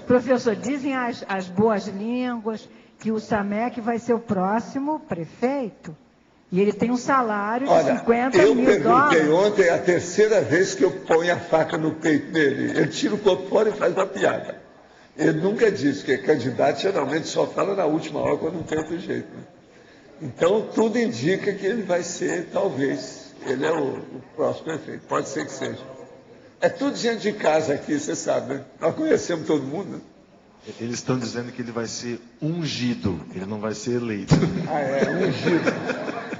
Professor, dizem as boas línguas que o Samec vai ser o próximo prefeito E ele tem um salário de 50 mil dólares. Eu perguntei ontem, é a terceira vez que eu ponho a faca no peito dele. Ele tira o corpo fora e faz uma piada. Ele nunca disse, que candidato geralmente só fala na última hora quando não tem outro jeito. Né? Então, tudo indica que ele vai ser, talvez, ele é o próximo prefeito. Pode ser que seja. É tudo gente de casa aqui, você sabe, né? Nós conhecemos todo mundo, né? Eles estão dizendo que ele vai ser ungido, ele não vai ser eleito. Ungido.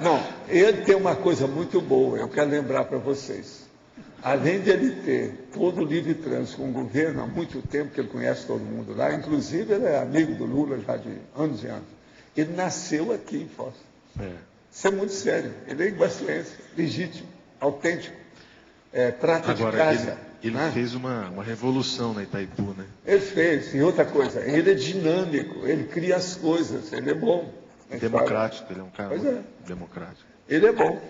Não, ele tem uma coisa muito boa, eu quero lembrar para vocês. Além de ele ter todo o livre trânsito com o governo há muito tempo, que ele conhece todo mundo lá, inclusive ele é amigo do Lula já de anos e anos. Ele nasceu aqui em Foz. Isso é muito sério. Ele é iguaçuense, legítimo, autêntico, prata de casa. Ele fez uma revolução na Itaipu, né? Ele fez. E outra coisa, ele é dinâmico, ele cria as coisas, ele é bom. Democrático, ele é um cara democrático. Ele é bom.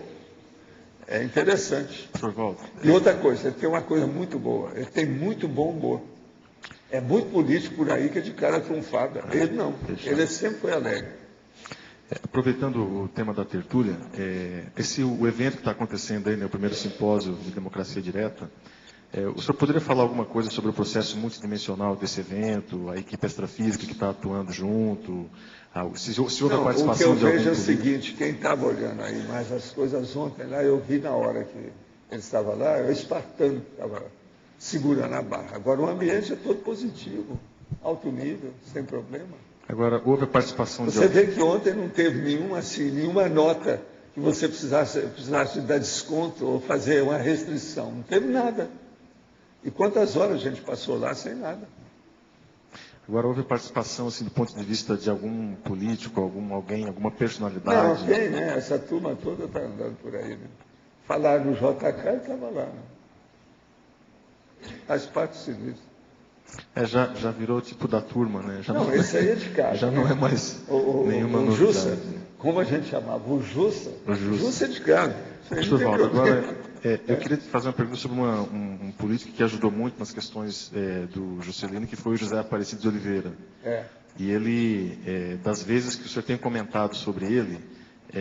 É interessante. Professor Walter. E outra coisa, ele tem uma coisa muito boa, ele tem muito bom humor. É muito político por aí que é de cara trunfada. Ele não, ele sempre foi alegre. Aproveitando o tema da tertúlia, o evento que está acontecendo aí, né, o primeiro simpósio de democracia direta, o senhor poderia falar alguma coisa sobre o processo multidimensional desse evento, a equipe extrafísica que está atuando junto, se houve a participação de algum... O que eu vejo é o seguinte, quem estava olhando aí, mas as coisas ontem lá, eu vi na hora que ele estava lá, eu espartano que estava segurando a barra. Agora o ambiente é todo positivo, alto nível, sem problema. Agora, houve a participação Você vê que ontem não teve nenhuma nota que você precisasse dar desconto ou fazer uma restrição. Não teve nada. E quantas horas a gente passou lá sem nada? Agora, houve participação, assim, do ponto de vista de algum político, alguém, alguma personalidade? Não, tem, né? Essa turma toda está andando por aí, né? Falaram no JK e estava lá, né? Faz parte do serviço. Já virou tipo da turma, né? Esse aí é de casa. Já não é mais nenhuma novidade. Jussa, como a gente chamava, o Jussa é de casa. Professor Walter, agora eu queria fazer uma pergunta sobre um político que ajudou muito nas questões do Juscelino, que foi o José Aparecido de Oliveira. E ele, das vezes que o senhor tem comentado sobre ele,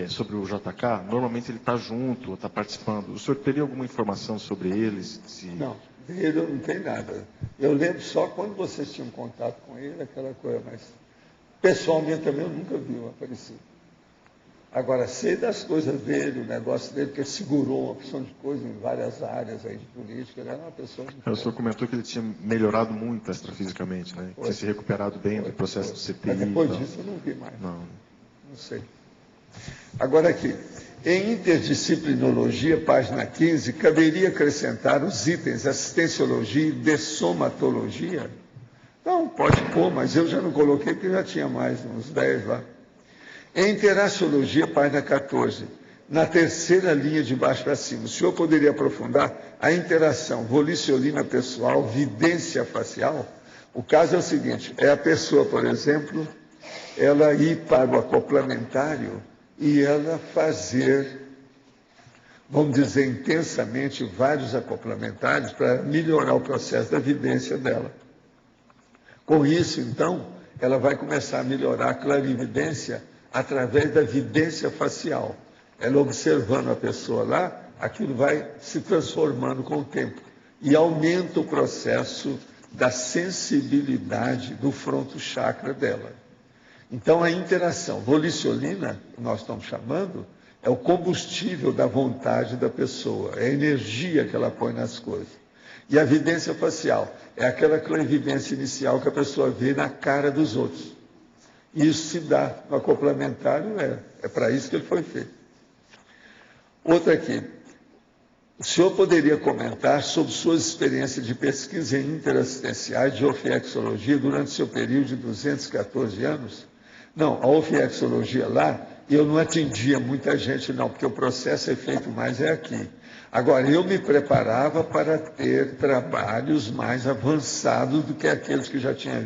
sobre o JK, normalmente ele está junto, ou está participando. O senhor teria alguma informação sobre eles? Não. Ele não tem nada. Eu lembro só quando vocês tinham contato com ele, aquela coisa, mas pessoalmente também eu nunca vi o Aparecido. Agora, sei das coisas dele, o negócio dele, que ele segurou uma opção de coisa em várias áreas aí de política, ele era uma pessoa... O senhor comentou que ele tinha melhorado muito extrafisicamente, né? Tinha se recuperado bem do processo do CPI. Mas depois disso eu não vi mais. Não sei. Agora aqui. Em interdisciplinologia, página 15, caberia acrescentar os itens assistenciologia e dessomatologia? Não, pode pôr, mas eu já não coloquei porque já tinha mais, uns 10 lá. Em interaciologia, página 14, na terceira linha de baixo para cima, o senhor poderia aprofundar a interação volicionina pessoal, vidência facial? O caso é o seguinte, é a pessoa, por exemplo, ela ir para o acoplamentário e ela fazer, vamos dizer, intensamente vários acoplamentários para melhorar o processo da vidência dela. Com isso, então, ela vai começar a melhorar a clarividência através da vidência facial. Ela observando a pessoa lá, aquilo vai se transformando com o tempo e aumenta o processo da sensibilidade do fronto chakra dela. Então, a interação volicionina, que nós estamos chamando, é o combustível da vontade da pessoa, é a energia que ela põe nas coisas. E a vidência facial é aquela clarividência inicial que a pessoa vê na cara dos outros. E isso se dá no acoplamentário, é para isso que ele foi feito. Outra aqui. O senhor poderia comentar sobre suas experiências de pesquisa em interassistenciais de ofiexologia durante seu período de 214 anos? Não, a ofiexologia lá, eu não atendia muita gente não, porque o processo é feito mais aqui. Agora, eu me preparava para ter trabalhos mais avançados do que aqueles que já tinha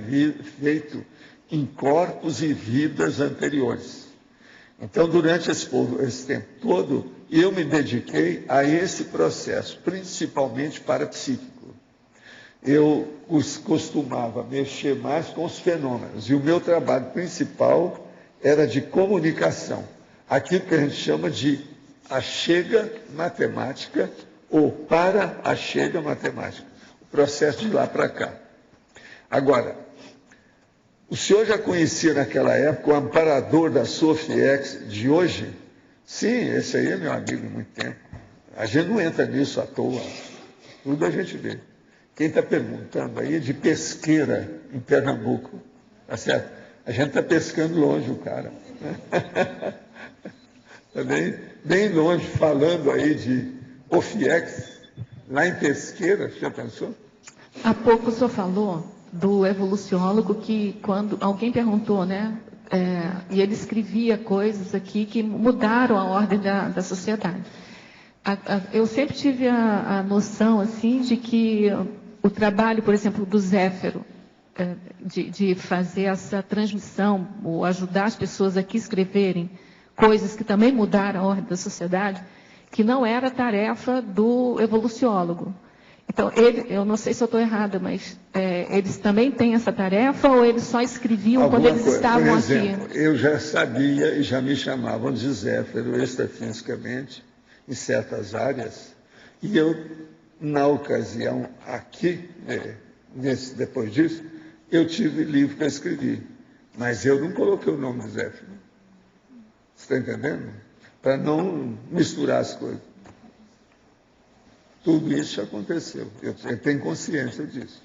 feito em corpos e vidas anteriores. Então, durante esse tempo todo, eu me dediquei a esse processo, principalmente parapsíquico. Eu costumava mexer mais com os fenômenos, e o meu trabalho principal era de comunicação. aquilo que a gente chama de achega matemática ou para achega matemática, o processo de lá para cá. Agora, o senhor já conhecia naquela época o amparador da Sofiex de hoje? Sim, esse aí é meu amigo há muito tempo. A gente não entra nisso à toa, tudo a gente vê. Quem está perguntando aí é de Pesqueira, em Pernambuco, tá certo? A gente está pescando longe o cara. Está bem longe, falando aí de OFIEX, lá em Pesqueira, já pensou? Há pouco o senhor falou do evoluciólogo que, quando alguém perguntou, né, e ele escrevia coisas aqui que mudaram a ordem da sociedade. Eu sempre tive a noção, assim, de que o trabalho, por exemplo, do Zéfiro, de fazer essa transmissão, ou ajudar as pessoas aqui a escreverem coisas que também mudaram a ordem da sociedade, que não era tarefa do evoluciólogo. Então, eu não sei se eu estou errada, mas eles também têm essa tarefa ou eles só escreviam quando eles estavam aqui? Por exemplo, eu já sabia e já me chamavam de Zéfiro extrafisicamente em certas áreas, e eu, na ocasião aqui, depois disso, eu tive livro que eu escrevi, mas eu não coloquei o nome de Zéfiro. Você está entendendo? Para não misturar as coisas. Tudo isso já aconteceu. Eu tenho consciência disso.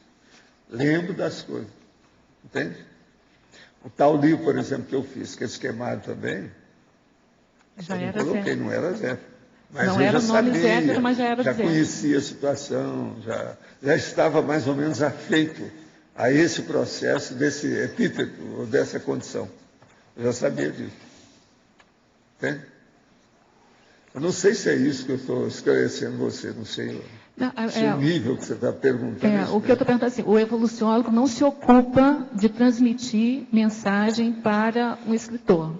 Lembro das coisas. Entende? O tal livro, por exemplo, que eu fiz, que é esquemado também, já eu não era coloquei, Zéfiro. Não era Zéfiro. Mas não eu era já o nome sabia, Zéfiro, mas já era já Zéfiro. Conhecia a situação, já estava mais ou menos afeito a esse processo, desse epíteto, ou dessa condição. Eu já sabia disso. Entende? Eu não sei se é isso que eu estou esclarecendo você, não sei se o nível que você está perguntando. O que eu estou perguntando é assim, o evoluciólogo não se ocupa de transmitir mensagem para um escritor.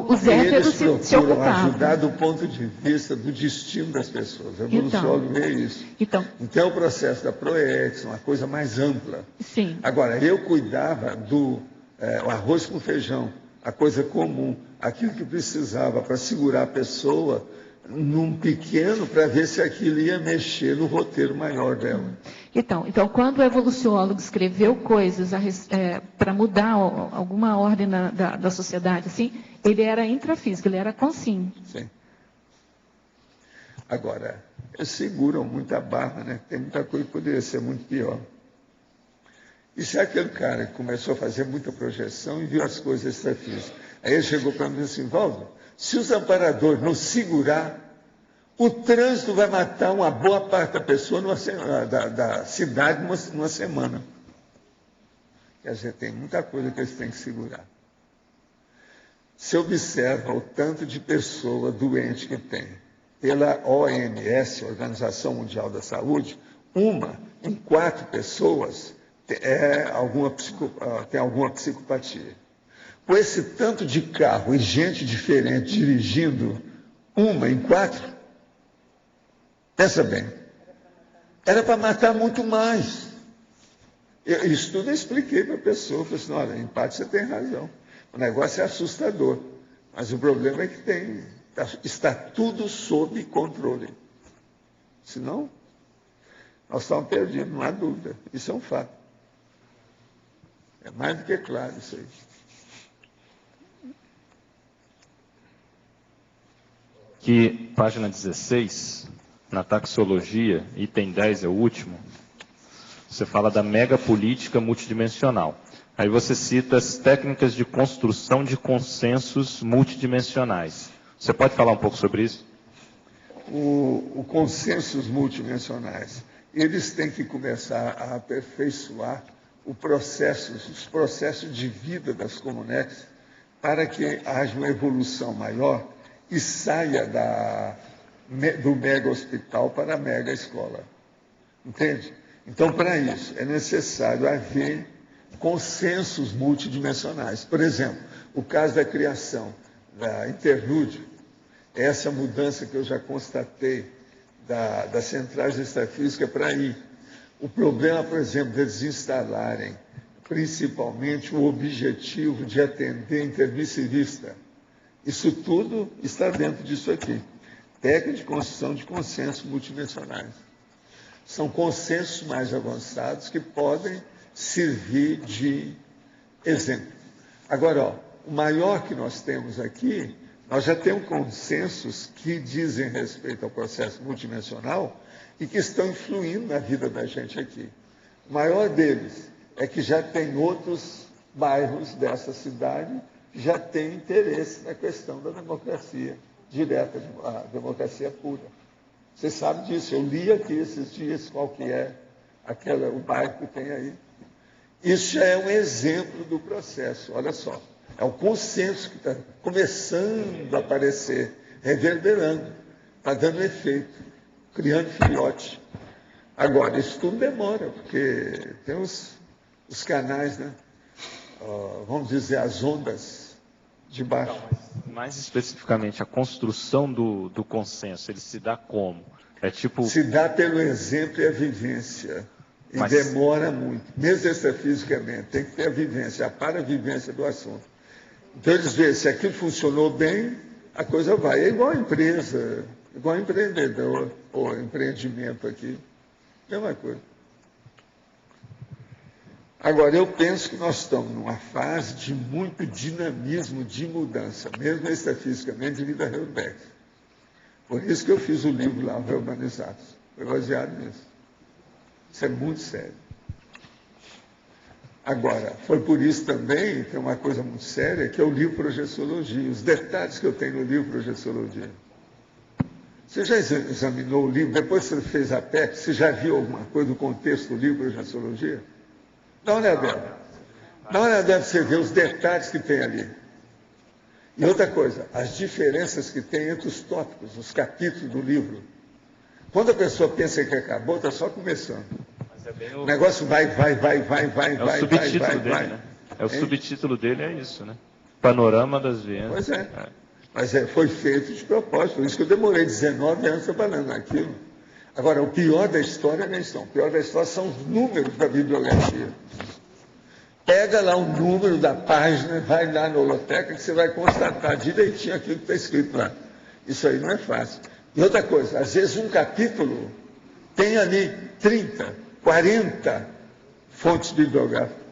O Zéfiro se ocupava. Ajudar do ponto de vista do destino das pessoas. O evoluciólogo vê isso. Então é o processo da Proex, uma coisa mais ampla. Sim. Agora, eu cuidava do arroz com feijão, a coisa comum, aquilo que precisava para segurar a pessoa num pequeno, para ver se aquilo ia mexer no roteiro maior dela. Então quando o evoluciólogo escreveu coisas para mudar alguma ordem da sociedade, assim, ele era intrafísico, ele era consim. Sim. Agora, eles seguram muita barra, né? Tem muita coisa que poderia ser muito pior. Isso é aquele cara que começou a fazer muita projeção e viu as coisas extrafísicas. Aí ele chegou para mim e disse assim, Valdo, se os amparadores não segurar, o trânsito vai matar uma boa parte da pessoa da cidade numa semana. Quer dizer, tem muita coisa que eles têm que segurar. Se observa o tanto de pessoa doente que tem. Pela OMS, Organização Mundial da Saúde, 1 em 4 pessoas tem alguma psicopatia. Com esse tanto de carro e gente diferente dirigindo, 1 em 4, pensa bem, era para matar muito mais. Isso tudo eu expliquei para a pessoa, falei assim, olha, em parte você tem razão, o negócio é assustador, mas o problema é que está tudo sob controle. Senão, nós estamos perdidos, não há dúvida, isso é um fato. É mais do que claro isso aí. Que página 16, na taxologia, item 10 é o último, você fala da megapolítica multidimensional. Aí você cita as técnicas de construção de consensos multidimensionais. Você pode falar um pouco sobre isso? O consensos multidimensionais, eles têm que começar a aperfeiçoar os processos de vida das comunidades para que haja uma evolução maior e saia do mega hospital para a mega escola. Entende? Então, para isso, é necessário haver consensos multidimensionais. Por exemplo, o caso da criação da Interlúdio, essa mudança que eu já constatei das centrais extrafísicas para aí. O problema, por exemplo, deles instalarem principalmente o objetivo de atender intermissivista, Isso tudo está dentro disso aqui. Técnica de construção de consensos multidimensionais. São consensos mais avançados que podem servir de exemplo. Agora, ó, o maior que nós temos aqui, nós já temos consensos que dizem respeito ao processo multidimensional e que estão influindo na vida da gente aqui. O maior deles é que já tem outros bairros dessa cidade que já têm interesse na questão da democracia direta, a democracia pura. Você sabe disso, eu li aqui esses dias qual que é o bairro que tem aí. Isso já é um exemplo do processo, olha só. É o consenso que está começando a aparecer, reverberando, está dando efeito, criando filhote. Agora, isso tudo demora, porque tem os canais, né? Vamos dizer, as ondas de baixo. Não, mais especificamente, a construção do consenso, ele se dá como? É tipo... Se dá pelo exemplo e a vivência. E demora muito, mesmo extrafisicamente, tem que ter a vivência, a para-vivência do assunto. Então eles veem, se aquilo funcionou bem, a coisa vai. É igual a empresa, igual empreendedor, ou empreendimento aqui, mesma coisa. Agora, eu penso que nós estamos numa fase de muito dinamismo de mudança, mesmo extrafisicamente, de vida Heuberg. Por isso que eu fiz o livro lá, Reurbanizados. Foi baseado nisso. Isso é muito sério. Agora, foi por isso também, tem uma coisa muito séria, que é o livro Projeciologia. Os detalhes que eu tenho no livro Projeciologia. Você já examinou o livro? Depois que você fez a PEC, você já viu alguma coisa do contexto do livro Projeciologia? Dá uma olhada. Dá uma olhada para você ver os detalhes que tem ali. E outra coisa, as diferenças que tem entre os tópicos, os capítulos do livro. Quando a pessoa pensa que acabou, está só começando. O negócio vai. É o subtítulo dele, né? É o subtítulo dele, é isso, né? Panorama das vendas. Pois é. Mas foi feito de propósito. Por isso que eu demorei 19 anos trabalhando naquilo. Agora, o pior da história não é isso. O pior da história são os números da bibliografia. Pega lá o número da página, vai lá na holoteca que você vai constatar direitinho aquilo que está escrito lá. Isso aí não é fácil. E outra coisa, às vezes um capítulo tem ali 30, 40 fontes bibliográficas.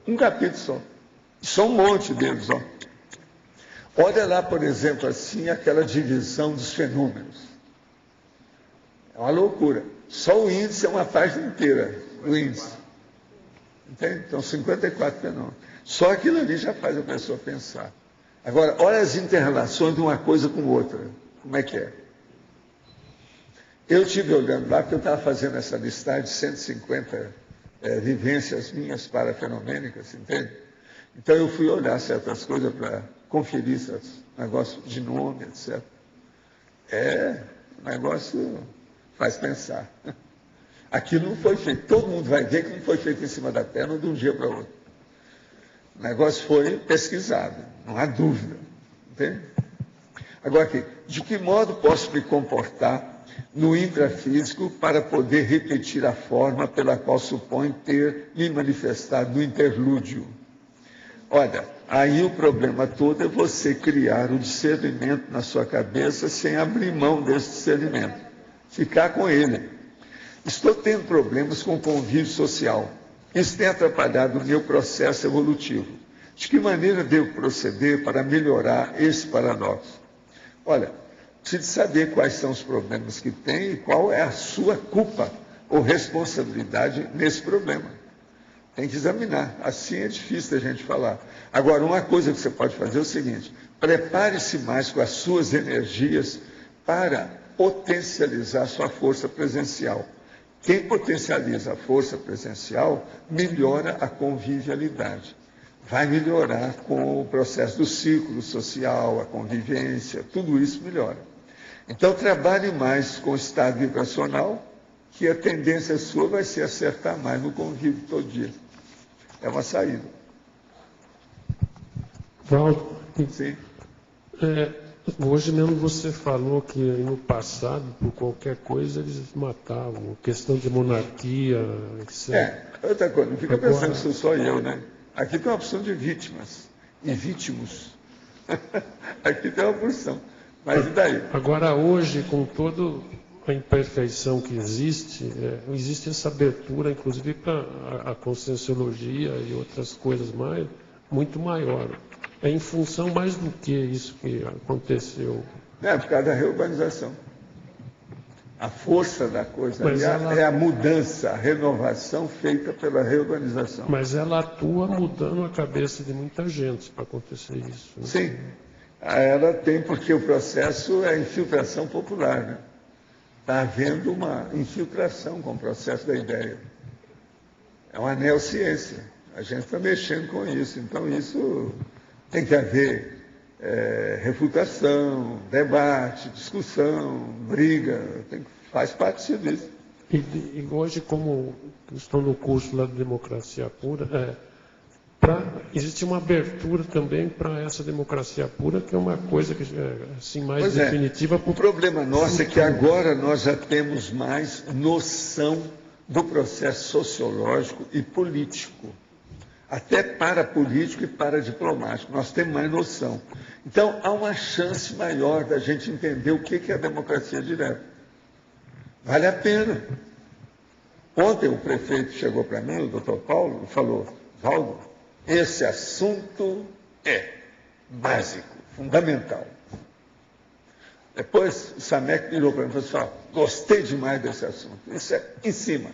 Um capítulo só. Só um monte deles, ó. Olha lá, por exemplo, assim, aquela divisão dos fenômenos. É uma loucura. Só o índice é uma página inteira, o índice. Entende? Então, 54 fenômenos. Só aquilo ali já faz a pessoa pensar. Agora, olha as interrelações de uma coisa com outra. Como é que é? Eu estive olhando lá, porque eu estava fazendo essa listagem de 150 vivências minhas parafenomênicas, entende? Então eu fui olhar certas coisas para conferir certos negócios de nome, etc. O negócio faz pensar. Aquilo não foi feito, todo mundo vai ver que não foi feito em cima da perna de um dia para o outro. O negócio foi pesquisado, não há dúvida, entende? Agora aqui, de que modo posso me comportar no intrafísico para poder repetir a forma pela qual suponho ter me manifestado no interlúdio? Olha, aí o problema todo é você criar o discernimento na sua cabeça sem abrir mão desse discernimento. Ficar com ele. Estou tendo problemas com o convívio social. Isso tem atrapalhado o meu processo evolutivo. De que maneira devo proceder para melhorar esse paradoxo? Olha, precisa saber quais são os problemas que tem e qual é a sua culpa ou responsabilidade nesse problema. Tem que examinar. Assim é difícil a gente falar. Agora, uma coisa que você pode fazer é o seguinte: prepare-se mais com as suas energias para potencializar sua força presencial. Quem potencializa a força presencial melhora a convivialidade. Vai melhorar com o processo do círculo social, a convivência, tudo isso melhora. Então, trabalhe mais com o estado vibracional, que a tendência sua vai ser acertar mais no convívio todo dia. É uma saída. Valdo, sim. Hoje mesmo você falou que no passado, por qualquer coisa, eles matavam. Questão de monarquia, etc. Outra coisa, não fica pensando que sou só eu, né? Aqui tem uma opção de vítimas e vítimos. Aqui tem uma porção. Mas e daí? Agora, hoje, com toda a imperfeição que existe, existe essa abertura, inclusive, para a conscienciologia e outras coisas muito maior. É em função mais do que isso que aconteceu? Por causa da reurbanização. A força da coisa é a mudança, a renovação feita pela reurbanização. Mas ela atua mudando a cabeça de muita gente para acontecer isso. Né? Sim. Ela tem, porque o processo é infiltração popular. Né? Está havendo uma infiltração com o processo da ideia. É uma neociência. A gente está mexendo com isso. Então, isso tem que haver refutação, debate, discussão, briga. Faz parte disso. E hoje, como estou no curso lá de Democracia Pura, existe uma abertura também para essa democracia pura, que é uma coisa que assim, mais definitiva. O problema nosso é que agora nós já temos mais noção do processo sociológico e político. Até para político e para diplomático. Nós temos mais noção. Então, há uma chance maior da gente entender o que é a democracia direta. Vale a pena. Ontem o prefeito chegou para mim, o doutor Paulo, e falou: Valdo, esse assunto é básico, fundamental. Depois o Samek virou para mim e falou assim: gostei demais desse assunto. Isso é em cima.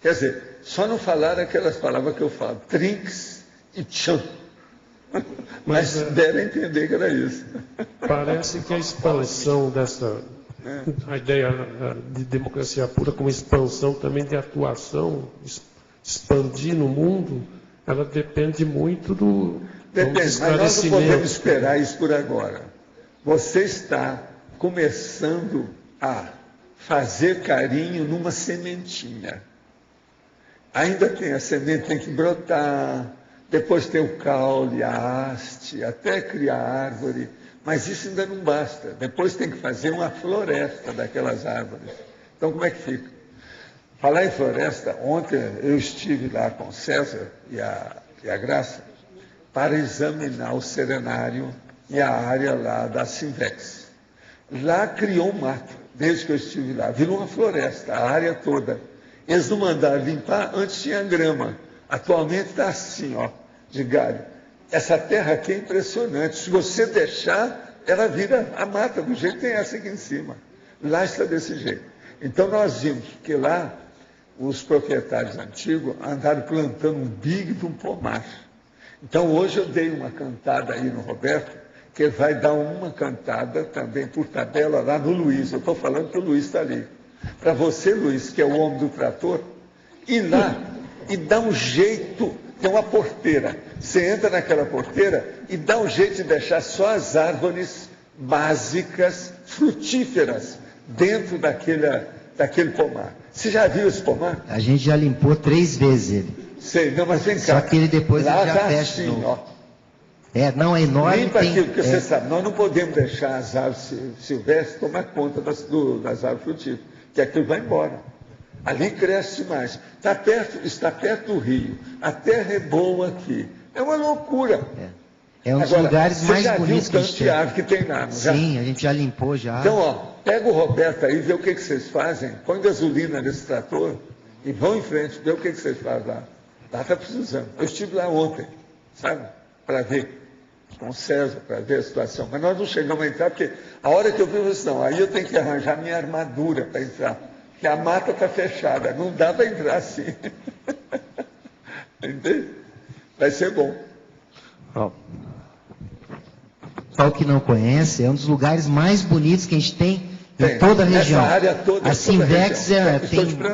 Quer dizer, só não falar aquelas palavras que eu falo, trinques e tchan. Mas deram a entender que era isso. Parece que a expansão a ideia de democracia pura como expansão também de atuação, expandir no mundo, ela depende muito do Depende, mas nós não podemos esperar isso por agora. Você está começando a fazer carinho numa sementinha. Ainda tem a semente, tem que brotar, depois tem o caule, a haste, até criar árvore. Mas isso ainda não basta. Depois tem que fazer uma floresta daquelas árvores. Então, como é que fica? Falar em floresta, ontem eu estive lá com o César e a Graça para examinar o serenário e a área lá da Sinvex. Lá criou um mato, desde que eu estive lá. Virou uma floresta, a área toda. Eles não mandaram limpar, antes tinha grama. Atualmente está assim, de galho. Essa terra aqui é impressionante. Se você deixar, ela vira a mata, do jeito que tem essa aqui em cima. Lá está desse jeito. Então nós vimos que lá os proprietários antigos andaram plantando um big de um pomar. Então hoje eu dei uma cantada aí no Roberto, que vai dar uma cantada também por tabela lá no Luiz. Eu estou falando que o Luiz está ali. Para você, Luiz, que é o homem do trator, ir lá e dar um jeito. Tem uma porteira. Você entra naquela porteira e dá um jeito de deixar só as árvores básicas, frutíferas, dentro daquele pomar. Você já viu esse pomar? A gente já limpou 3 vezes ele. Sei, não, mas vem cá. Só que ele depois lá ele já tá fecha. Assim, ó. Não, é enorme. Limpa aquilo, porque você sabe, nós não podemos deixar as árvores silvestres tomar conta das árvores frutíferas, que aquilo vai embora. Ali cresce mais. Está perto do rio. A terra é boa aqui. É uma loucura. É um dos lugares mais bonitos que a gente tem. Você já viu o tanto de árvore que tem lá, não já? Sim, a gente já limpou já. Então, pega o Roberto aí, vê o que vocês fazem, põe gasolina nesse trator e vão em frente, vê o que vocês fazem lá. Lá está precisando. Eu estive lá ontem, sabe? Para ver, com o César, para ver a situação. Mas nós não chegamos a entrar, porque a hora que eu vi, eu disse, não, aí eu tenho que arranjar minha armadura para entrar. Que a mata está fechada, não dá para entrar assim. Entende? Vai ser bom. Só o que não conhece, é um dos lugares mais bonitos que a gente tem em toda a região. Essa área toda, a Sinvex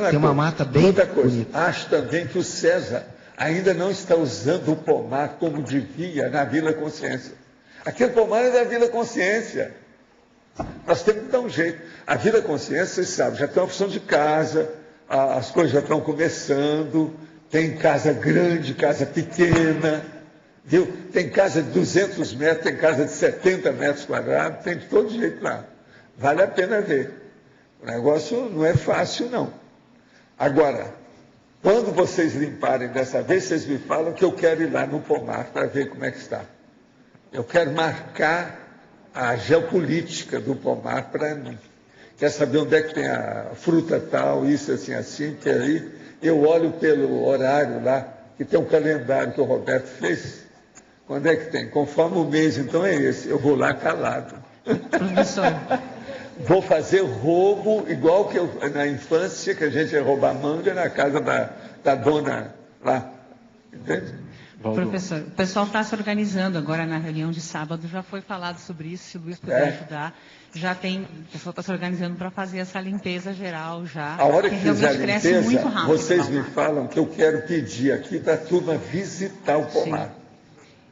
tem uma mata bem bonita. Acho também que o César ainda não está usando o pomar como devia na Vila Consciência. Aquele pomar é da Vila Consciência. Nós temos que dar um jeito. A Vila Consciência, vocês sabem, já tem uma opção de casa, as coisas já estão começando, tem casa grande, casa pequena, viu? Tem casa de 200 metros, tem casa de 70 metros quadrados, tem de todo jeito lá. Vale a pena ver. O negócio não é fácil, não. Agora, quando vocês limparem dessa vez, vocês me falam que eu quero ir lá no pomar para ver como é que está. Eu quero marcar a geopolítica do pomar para mim. Quer saber onde é que tem a fruta tal, isso assim, assim, que aí eu olho pelo horário lá, que tem um calendário que o Roberto fez. Quando é que tem? Conforme o mês, então é esse. Eu vou lá calado. Professor. Vou fazer roubo, igual que na infância, que a gente ia roubar manga na casa da dona lá. Entende? Professor, o pessoal está se organizando agora na reunião de sábado, já foi falado sobre isso, se o Luiz puder ajudar. Já tem, o pessoal está se organizando para fazer essa limpeza geral já. A hora que fizer a limpeza, muito rápido, vocês me falam que eu quero pedir aqui para a turma visitar o pomar.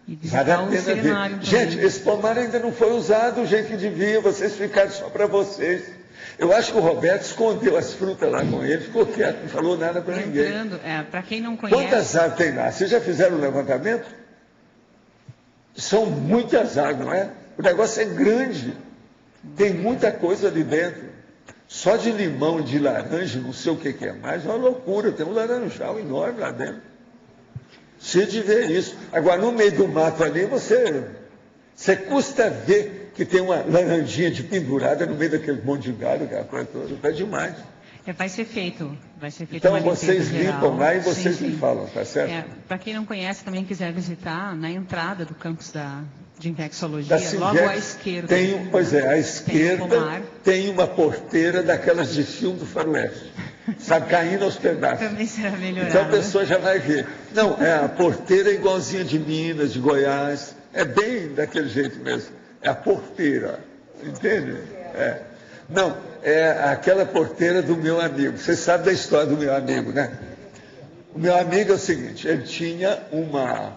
Vale a pena ver. Gente, esse pomar ainda não foi usado, gente que devia, vocês ficaram só para vocês. Eu acho que o Roberto escondeu as frutas lá com ele, ficou quieto, não falou nada para ninguém. Para quem não conhece... Quantas árvores tem lá? Vocês já fizeram o levantamento? São muitas árvores, não é? O negócio é grande. Tem muita coisa ali dentro. Só de limão e de laranja, não sei o que é mais, é uma loucura. Tem um laranjal enorme lá dentro. Cheio de ver isso. Agora, no meio do mato ali, você custa ver que tem uma laranjinha de pendurada no meio daquele monte de galho, aquela coisa toda. É demais. Vai ser feito. Então, vocês limpam lá e vocês me falam, tá certo? Para quem não conhece, também quiser visitar, na entrada do campus de infecciologia, logo à esquerda. À esquerda tem uma porteira daquelas de filme do faroeste. Sabe, caindo aos pedaços. Também será melhorado. Então a pessoa já vai ver. Não, a porteira é igualzinha de Minas, de Goiás. É bem daquele jeito mesmo. É a porteira, entende? Não, é aquela porteira do meu amigo. Você sabe da história do meu amigo, né? O meu amigo é o seguinte, ele tinha uma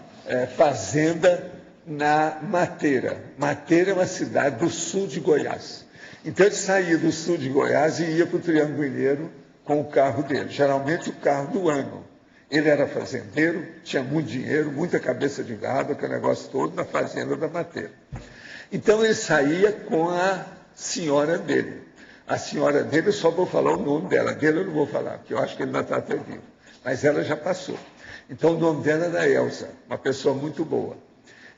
fazenda na Mateira. Mateira é uma cidade do sul de Goiás. Então ele saía do sul de Goiás e ia para o Triângulo Mineiro com o carro dele, geralmente o carro do ano. Ele era fazendeiro, tinha muito dinheiro, muita cabeça de gado, aquele negócio todo na fazenda da Mateira. Então ele saía com a senhora dele. A senhora dele, eu só vou falar o nome dela. Dele eu não vou falar, porque eu acho que ele ainda está até vivo. Mas ela já passou. Então o nome dela era Elza, uma pessoa muito boa.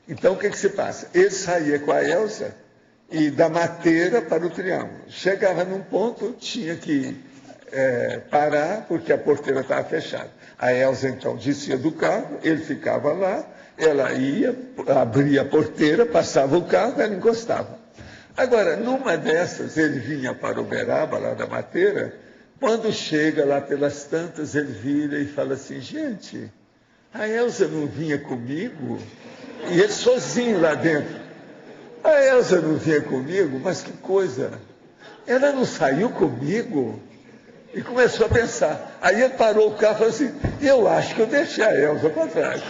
Então o que se passa? Ele saía com a Elza e da Mateira para o Triângulo. Chegava num ponto, tinha que parar, porque a porteira estava fechada. A Elza então descia do carro, ele ficava lá, ela ia, abria a porteira, passava o carro, ela encostava. Agora, numa dessas, ele vinha para Uberaba, lá da Mateira, quando chega lá pelas tantas, ele vira e fala assim, gente, a Elza não vinha comigo? E ele sozinho lá dentro. A Elza não vinha comigo? Mas que coisa! Ela não saiu comigo? E começou a pensar. Aí ele parou o carro e falou assim, eu acho que eu deixei a Elza para trás.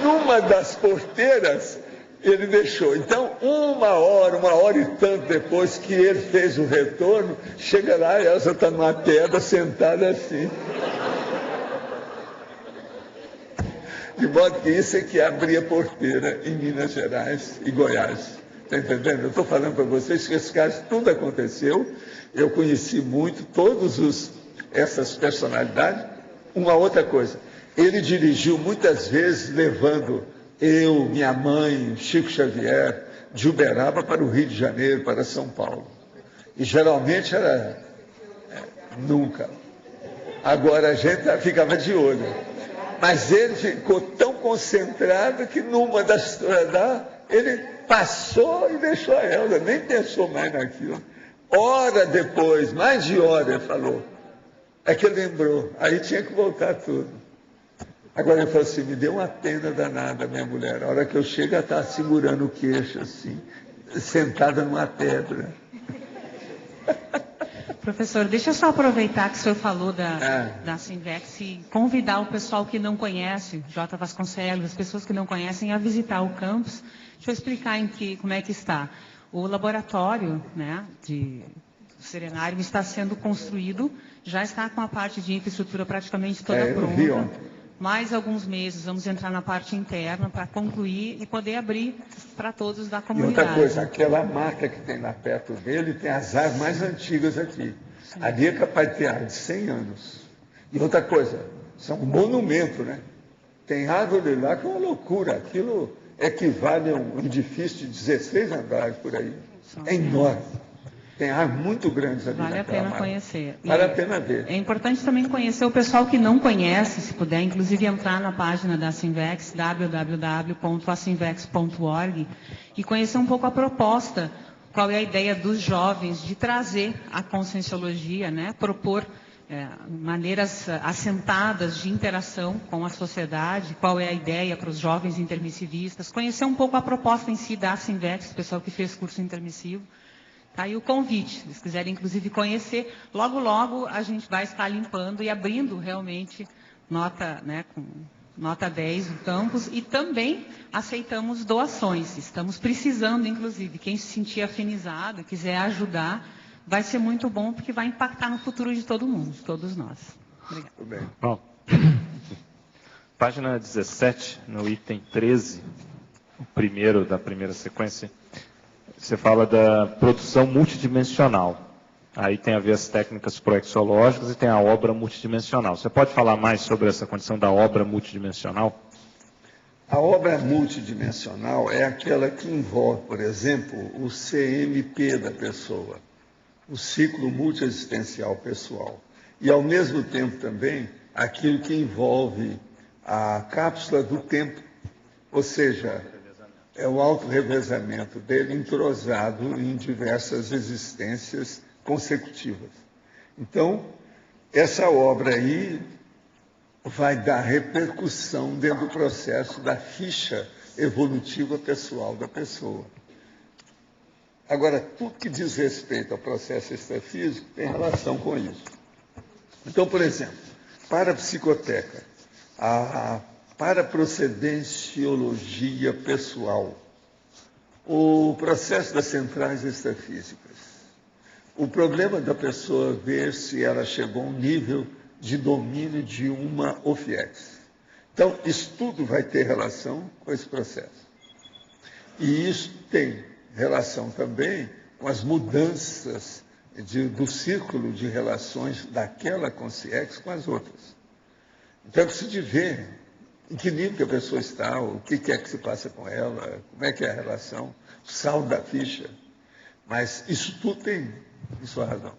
Numa das porteiras, ele deixou. Então, uma hora e tanto depois que ele fez o retorno, chega lá e a Elza está numa pedra, sentada assim. De modo que isso é que abria porteira em Minas Gerais e Goiás. Está entendendo? Eu estou falando para vocês que esse caso tudo aconteceu. Eu conheci muito essas personalidades. Uma outra coisa, ele dirigiu muitas vezes levando eu, minha mãe, Chico Xavier, de Uberaba para o Rio de Janeiro, para São Paulo. E geralmente era nunca. Agora a gente ficava de olho. Mas ele ficou tão concentrado que numa das histórias ele passou e deixou a Elza, nem pensou mais naquilo. Hora depois, mais de hora, ele falou. É que ele lembrou, aí tinha que voltar tudo. Agora ele falou assim, me deu uma pena danada, minha mulher. A hora que eu chego, ela está segurando o queixo, assim, sentada numa pedra. Professor, deixa eu só aproveitar que o senhor falou da Sinvex e convidar o pessoal que não conhece, J. Vasconcelos, as pessoas que não conhecem, a visitar o campus. Deixa eu explicar como é que está. O laboratório do Serenário está sendo construído, já está com a parte de infraestrutura praticamente toda pronta. Mais alguns meses vamos entrar na parte interna para concluir e poder abrir para todos da comunidade. E outra coisa, aquela marca que tem lá perto dele tem as árvores mais antigas aqui. Sim. Ali é capaz de ter árvore de 100 anos. E outra coisa, são um monumento, né? Tem árvore lá que é uma loucura. Aquilo equivale a um edifício de 16 andares por aí. É enorme. Tem áreas muito grandes ali. Vale a pena conhecer. Vale a pena ver. É importante também conhecer o pessoal que não conhece, se puder, inclusive entrar na página da Sinvex, www.asinvex.org, e conhecer um pouco a proposta, qual é a ideia dos jovens de trazer a conscienciologia, né? Propor maneiras assentadas de interação com a sociedade, qual é a ideia para os jovens intermissivistas, conhecer um pouco a proposta em si da Sinvex, o pessoal que fez curso intermissivo. Tá aí o convite, se vocês quiserem inclusive conhecer, logo logo a gente vai estar limpando e abrindo realmente nota, né, com nota 10 no campus, e também aceitamos doações, estamos precisando inclusive, quem se sentir afinizado, quiser ajudar, vai ser muito bom porque vai impactar no futuro de todo mundo, de todos nós. Obrigada. Muito bem. Bom, página 17, no item 13, o primeiro da primeira sequência, você fala da produção multidimensional. Aí tem a ver as técnicas proexológicas e tem a obra multidimensional. Você pode falar mais sobre essa condição da obra multidimensional? A obra multidimensional é aquela que envolve, por exemplo, o CMP da pessoa, o ciclo multiexistencial pessoal. E, ao mesmo tempo, também, aquilo que envolve a cápsula do tempo, ou seja, é o autorrevezamento dele entrosado em diversas existências consecutivas. Então, essa obra aí vai dar repercussão dentro do processo da ficha evolutiva pessoal da pessoa. Agora, tudo que diz respeito ao processo extrafísico tem relação com isso. Então, por exemplo, para a psicoteca, a paraprocedenciologia pessoal, o processo das centrais extrafísicas, o problema da pessoa ver se ela chegou a um nível de domínio de uma OFIEX. Então, isso tudo vai ter relação com esse processo. E isso tem relação também com as mudanças do círculo de relações daquela consciência com as outras. Então, é preciso ver em que nível que a pessoa está, o que é que se passa com ela, como é que é a relação, o saldo da ficha. Mas isso tudo tem sua razão.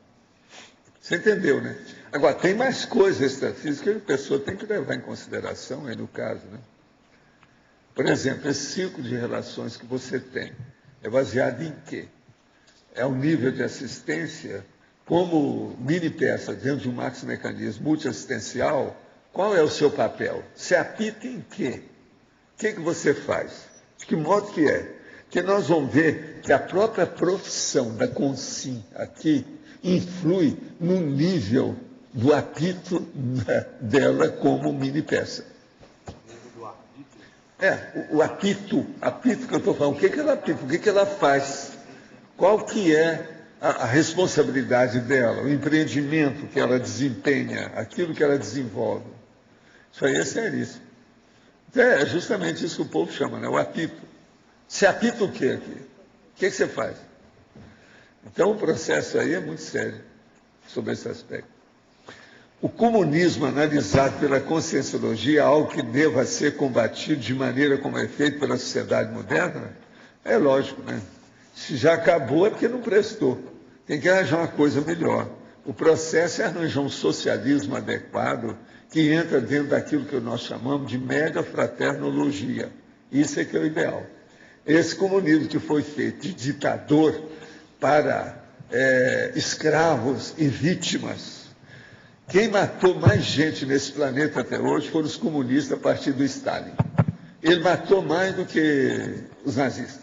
Você entendeu, né? Agora, tem mais coisas extrafísicas que a pessoa tem que levar em consideração, aí no caso, né? Por exemplo, esse ciclo de relações que você tem é baseado em quê? É um nível de assistência, como mini peça dentro de um maximecanismo multiassistencial. Qual é o seu papel? Você apita em quê? O que você faz? De que modo que é? Porque nós vamos ver que a própria profissão da Consim aqui influi no nível do apito dela como mini peça. O apito que eu estou falando, o que ela apita, o que ela faz? Qual que é a responsabilidade dela, o empreendimento que ela desempenha, aquilo que ela desenvolve? Isso aí é seríssimo. É justamente isso que o povo chama, né? O apito. Você apita o quê aqui? O que você faz? Então, o processo aí é muito sério sobre esse aspecto. O comunismo analisado pela conscienciologia é algo que deva ser combatido de maneira como é feito pela sociedade moderna? É lógico, né? Se já acabou é porque não prestou. Tem que arranjar uma coisa melhor. O processo é arranjar um socialismo adequado que entra dentro daquilo que nós chamamos de megafraternologia. Isso é que é o ideal. Esse comunismo que foi feito de ditador para escravos e vítimas. Quem matou mais gente nesse planeta até hoje foram os comunistas a partir do Stalin. Ele matou mais do que os nazistas.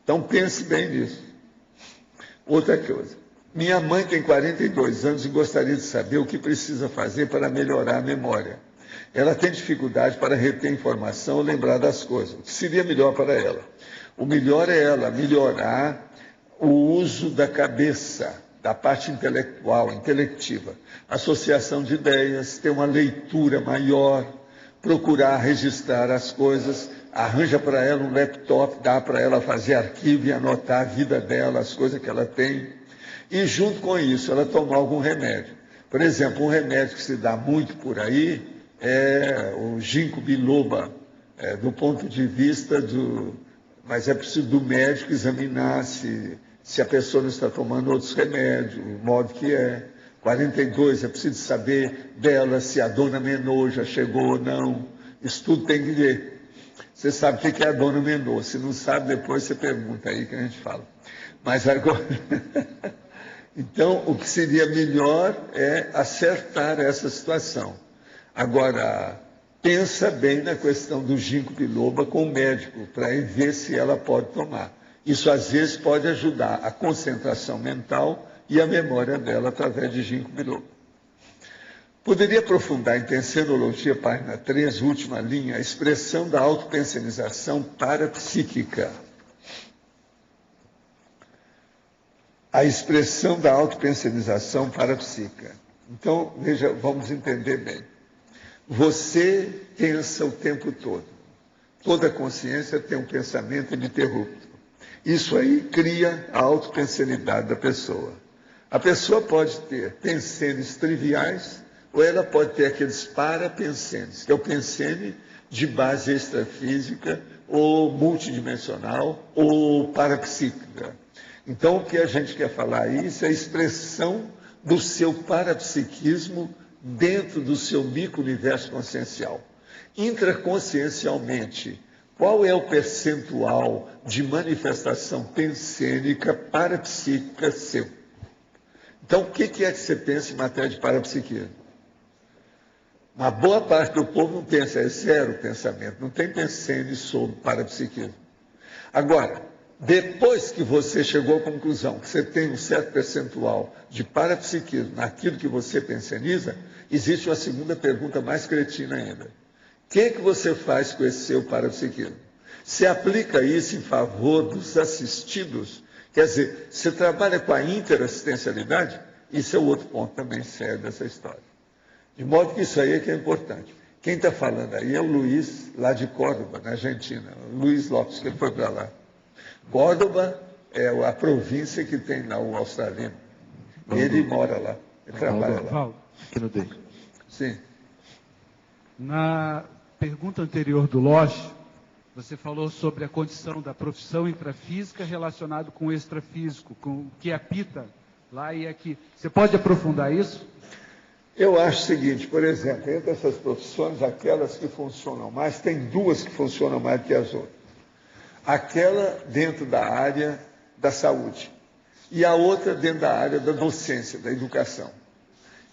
Então pense bem nisso. Outra coisa. Minha mãe tem 42 anos e gostaria de saber o que precisa fazer para melhorar a memória. Ela tem dificuldade para reter informação ou lembrar das coisas. O que seria melhor para ela? O melhor é ela melhorar o uso da cabeça, da parte intelectual, intelectiva. Associação de ideias, ter uma leitura maior, procurar registrar as coisas, arranja para ela um laptop, dá para ela fazer arquivo e anotar a vida dela, as coisas que ela tem. E junto com isso, ela tomar algum remédio. Por exemplo, um remédio que se dá muito por aí é o ginkgo biloba, do ponto de vista do... Mas é preciso do médico examinar se a pessoa não está tomando outros remédios, o modo que é. 42, é preciso saber dela se a dona menor já chegou ou não. Isso tudo tem que ver. Você sabe o que é a dona menor. Se não sabe, depois você pergunta aí que a gente fala. Mas agora... Então, o que seria melhor é acertar essa situação. Agora, pensa bem na questão do ginkgo biloba com o médico, para ver se ela pode tomar. Isso, às vezes, pode ajudar a concentração mental e a memória dela através de ginkgo biloba. Poderia aprofundar em Pensenologia, página 3, última linha, a expressão da autopensenização parapsíquica. A expressão da autopensenização parapsíquica. Então, veja, vamos entender bem. Você pensa o tempo todo. Toda consciência tem um pensamento ininterrupto. Isso aí cria a autopensenidade da pessoa. A pessoa pode ter pensenes triviais, ou ela pode ter aqueles parapensenes, que é o pensene de base extrafísica, ou multidimensional, ou parapsíquica. Então, o que a gente quer falar aí, isso é a expressão do seu parapsiquismo dentro do seu micro-universo consciencial. Intraconsciencialmente, qual é o percentual de manifestação pensênica parapsíquica seu? Então, o que é que você pensa em matéria de parapsiquismo? Uma boa parte do povo não pensa, é zero pensamento, não tem pensene sobre parapsiquismo. Agora, depois que você chegou à conclusão que você tem um certo percentual de parapsiquismo naquilo que você penseniza, existe uma segunda pergunta mais cretina ainda. O que você faz com esse seu parapsiquismo? Você aplica isso em favor dos assistidos? Quer dizer, você trabalha com a interassistencialidade? Isso é o outro ponto também sério dessa história. De modo que isso aí é que é importante. Quem está falando aí é o Luiz, lá de Córdoba, na Argentina. O Luiz Lopes, que ele foi para lá. Córdoba é a província que tem lá o australiano. Ele mora lá, ele trabalha lá. Aqui no D. Sim. Na pergunta anterior do Loche, você falou sobre a condição da profissão intrafísica relacionada com o extrafísico, com o que apita lá e aqui. Você pode aprofundar isso? Eu acho o seguinte, por exemplo, entre essas profissões, aquelas que funcionam mais, tem duas que funcionam mais do que as outras. Aquela dentro da área da saúde e a outra dentro da área da docência, da educação.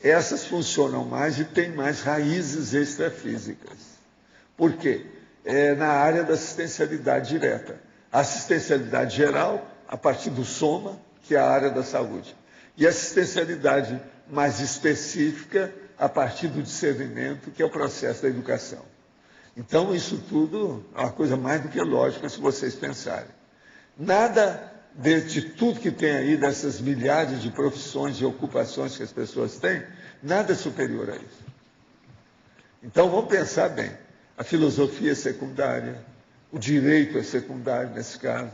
Essas funcionam mais e têm mais raízes extrafísicas. Por quê? É na área da assistencialidade direta. A assistencialidade geral, a partir do soma, que é a área da saúde. E a assistencialidade mais específica, a partir do discernimento, que é o processo da educação. Então, isso tudo é uma coisa mais do que lógica, se vocês pensarem. Nada de tudo que tem aí, dessas milhares de profissões e ocupações que as pessoas têm, nada é superior a isso. Então, vamos pensar bem. A filosofia é secundária, o direito é secundário nesse caso.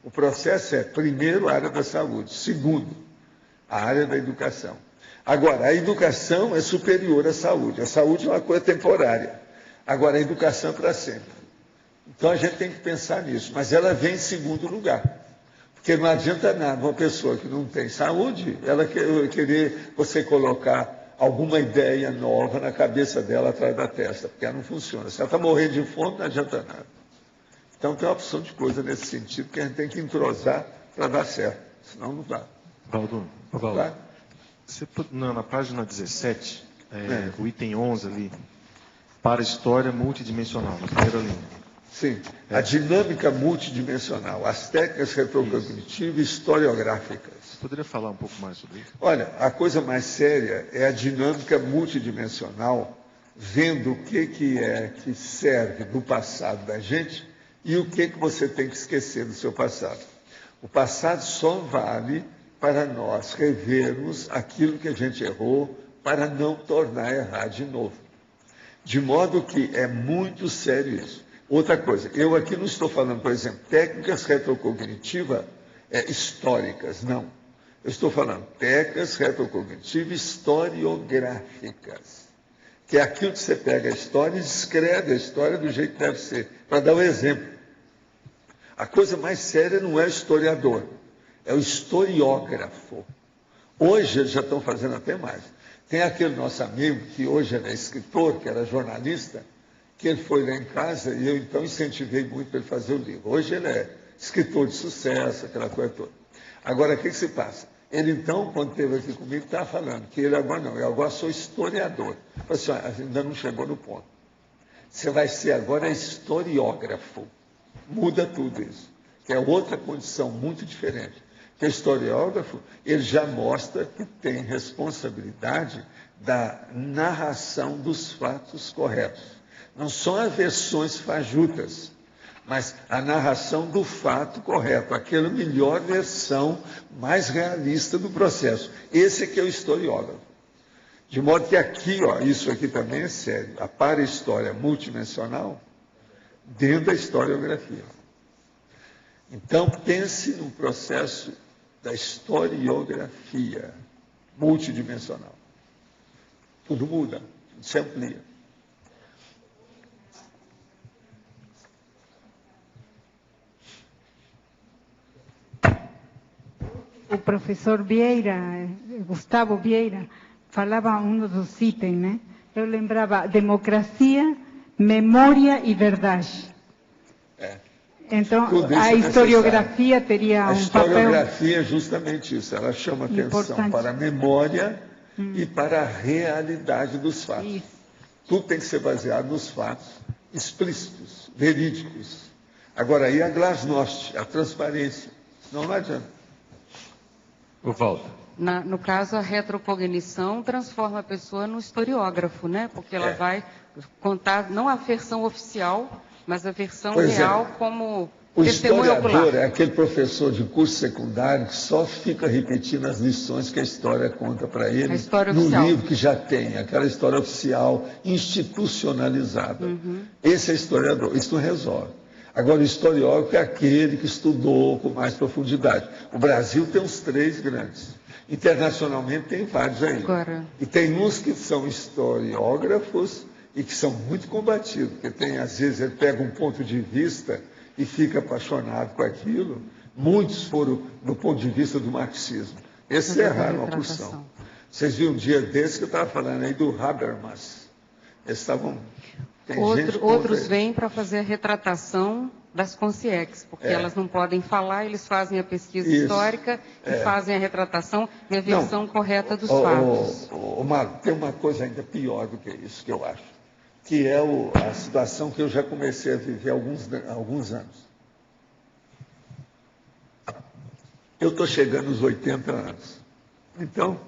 O processo é, primeiro, a área da saúde. Segundo, a área da educação. Agora, a educação é superior à saúde. A saúde é uma coisa temporária. Agora, a educação é para sempre. Então, a gente tem que pensar nisso. Mas ela vem em segundo lugar. Porque não adianta nada uma pessoa que não tem saúde, ela querer você colocar alguma ideia nova na cabeça dela atrás da testa. Porque ela não funciona. Se ela está morrendo de fome, não adianta nada. Então, tem uma opção de coisa nesse sentido que a gente tem que entrosar para dar certo. Senão, não dá. Valdo, na página 17, o item 11 ali, para história multidimensional, na primeira linha. Sim, a dinâmica multidimensional, as técnicas retrocognitivas e historiográficas. Você poderia falar um pouco mais sobre isso? Olha, a coisa mais séria é a dinâmica multidimensional, vendo o que é que serve do passado da gente e o que você tem que esquecer do seu passado. O passado só vale para nós revermos aquilo que a gente errou, para não tornar a errar de novo. De modo que é muito sério isso. Outra coisa, eu aqui não estou falando, por exemplo, técnicas retrocognitivas históricas, não. Eu estou falando técnicas retrocognitivas historiográficas. que é aquilo que você pega a história e descreve a história do jeito que deve ser. Para dar um exemplo, a coisa mais séria não é o historiador, é o historiógrafo. Hoje eles já estão fazendo até mais. Tem aquele nosso amigo, que hoje era escritor, que era jornalista, que ele foi lá em casa e eu então incentivei muito para ele fazer o livro. Hoje ele é escritor de sucesso, aquela coisa toda. Agora, o que se passa? Ele então, quando esteve aqui comigo, estava falando que ele agora não, eu agora sou historiador. Eu falei assim, ainda não chegou no ponto. Você vai ser agora historiógrafo. Muda tudo isso, que é outra condição muito diferente. Que o historiógrafo, ele já mostra que tem responsabilidade da narração dos fatos corretos. Não são as versões fajutas, mas a narração do fato correto, aquela melhor versão mais realista do processo. Esse aqui é o historiógrafo. De modo que aqui, ó, isso aqui também é sério, a para-história multidimensional dentro da historiografia. Então, pense no processo da historiografia multidimensional. Tudo muda, tudo se amplia. O professor Vieira, Gustavo Vieira, falava um dos itens, né? Eu lembrava democracia, memória e verdade. Então, a historiografia teria um papel... A historiografia é justamente isso, ela chama atenção para a memória e para a realidade dos fatos. Isso. Tudo tem que ser baseado nos fatos explícitos, verídicos. Agora, aí a glasnost, a transparência, senão não adianta. O Walter. No caso, a retrocognição transforma a pessoa no historiógrafo, né? Porque ela vai contar, não a versão oficial, mas a versão real como testemunho ocular. O historiador é aquele professor de curso secundário que só fica repetindo as lições que a história conta para ele no livro que já tem, aquela história oficial, institucionalizada. Esse é historiador, isso não resolve. Agora, o historiógrafo é aquele que estudou com mais profundidade. O Brasil tem uns 3 grandes. Internacionalmente tem vários aí. E tem uns que são historiógrafos e que são muito combatidos, porque tem, às vezes, ele pega um ponto de vista e fica apaixonado com aquilo. Muitos foram do ponto de vista do marxismo. Esses erraram a porção. Vocês viram um dia desse que eu estava falando aí do Habermas. Eles estavam... Outros vêm para fazer a retratação das consciex, porque elas não podem falar, eles fazem a pesquisa histórica e fazem a retratação e a versão correta dos fatos. Marco, tem uma coisa ainda pior do que isso, que eu acho, que é a situação que eu já comecei a viver há alguns anos. Eu estou chegando aos 80 anos. Então,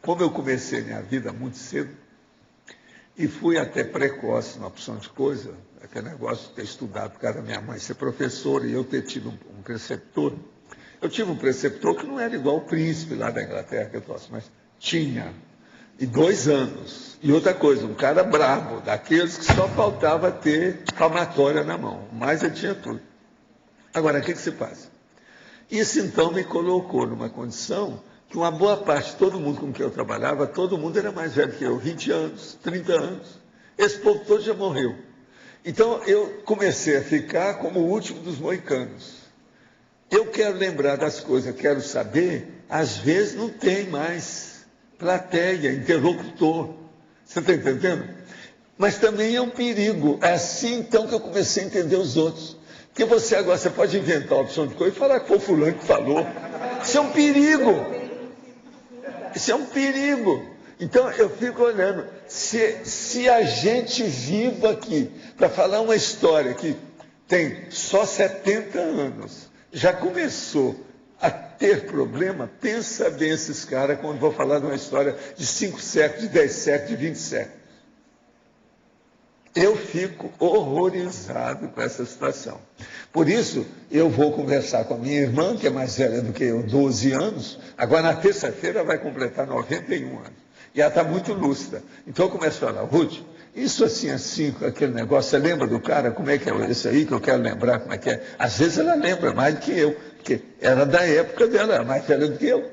como eu comecei minha vida muito cedo, e fui até precoce numa opção de coisa, aquele negócio de ter estudado por causa da minha mãe ser professora e eu ter tido um preceptor. Eu tive um preceptor que não era igual o príncipe lá da Inglaterra, que eu trouxe, mas tinha. E 2 anos. E outra coisa, um cara bravo, daqueles que só faltava ter palmatória na mão. Mas ele tinha tudo. Agora, o que se passa? Isso então me colocou numa condição que uma boa parte, todo mundo com quem eu trabalhava, todo mundo era mais velho que eu, 20 anos, 30 anos. Esse povo todo já morreu. Então, eu comecei a ficar como o último dos moicanos. Eu quero lembrar das coisas, quero saber, às vezes não tem mais plateia, interlocutor. Você está entendendo? Mas também é um perigo. É assim, então, que eu comecei a entender os outros. Porque você pode inventar uma opção de coisa e falar que foi o fulano que falou. Isso é um perigo. Isso é um perigo. Então, eu fico olhando. Se a gente vivo aqui para falar uma história que tem só 70 anos, já começou a ter problema, pensa bem esses caras quando vou falar de uma história de 5 séculos, de 10 séculos, de 20 séculos. Eu fico horrorizado com essa situação. Por isso, eu vou conversar com a minha irmã, que é mais velha do que eu, 12 anos. Agora, na terça-feira, vai completar 91 anos. E ela está muito lúcida. Então, eu começo a falar, Ruth, isso assim, aquele negócio, você lembra do cara? Como é que é esse aí que eu quero lembrar? Como é que é? Às vezes ela lembra mais do que eu, porque era da época dela, era mais velha do que eu.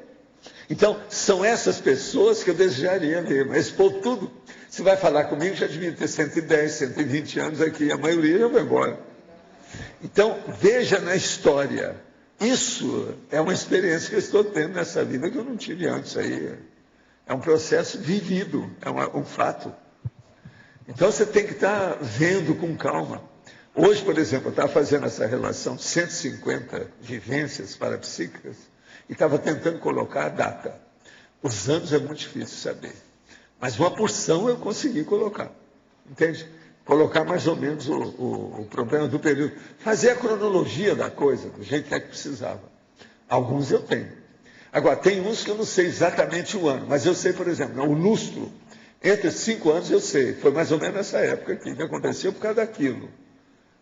Então, são essas pessoas que eu desejaria ver, mas por tudo. Se vai falar comigo, já devia ter 110, 120 anos aqui, a maioria já vai embora. Então, veja na história, isso é uma experiência que eu estou tendo nessa vida que eu não tive antes aí. É um processo vivido, é um fato. Então, você tem que estar vendo com calma. Hoje, por exemplo, eu estava fazendo essa relação de 150 vivências parapsíquicas e estava tentando colocar a data. Os anos é muito difícil saber. Mas uma porção eu consegui colocar. Entende? Colocar mais ou menos o problema do período. Fazer a cronologia da coisa, do jeito que precisava. Alguns eu tenho. Agora, tem uns que eu não sei exatamente o ano, mas eu sei, por exemplo, o lustro. Entre 5 anos eu sei. Foi mais ou menos nessa época aqui que aconteceu por causa daquilo.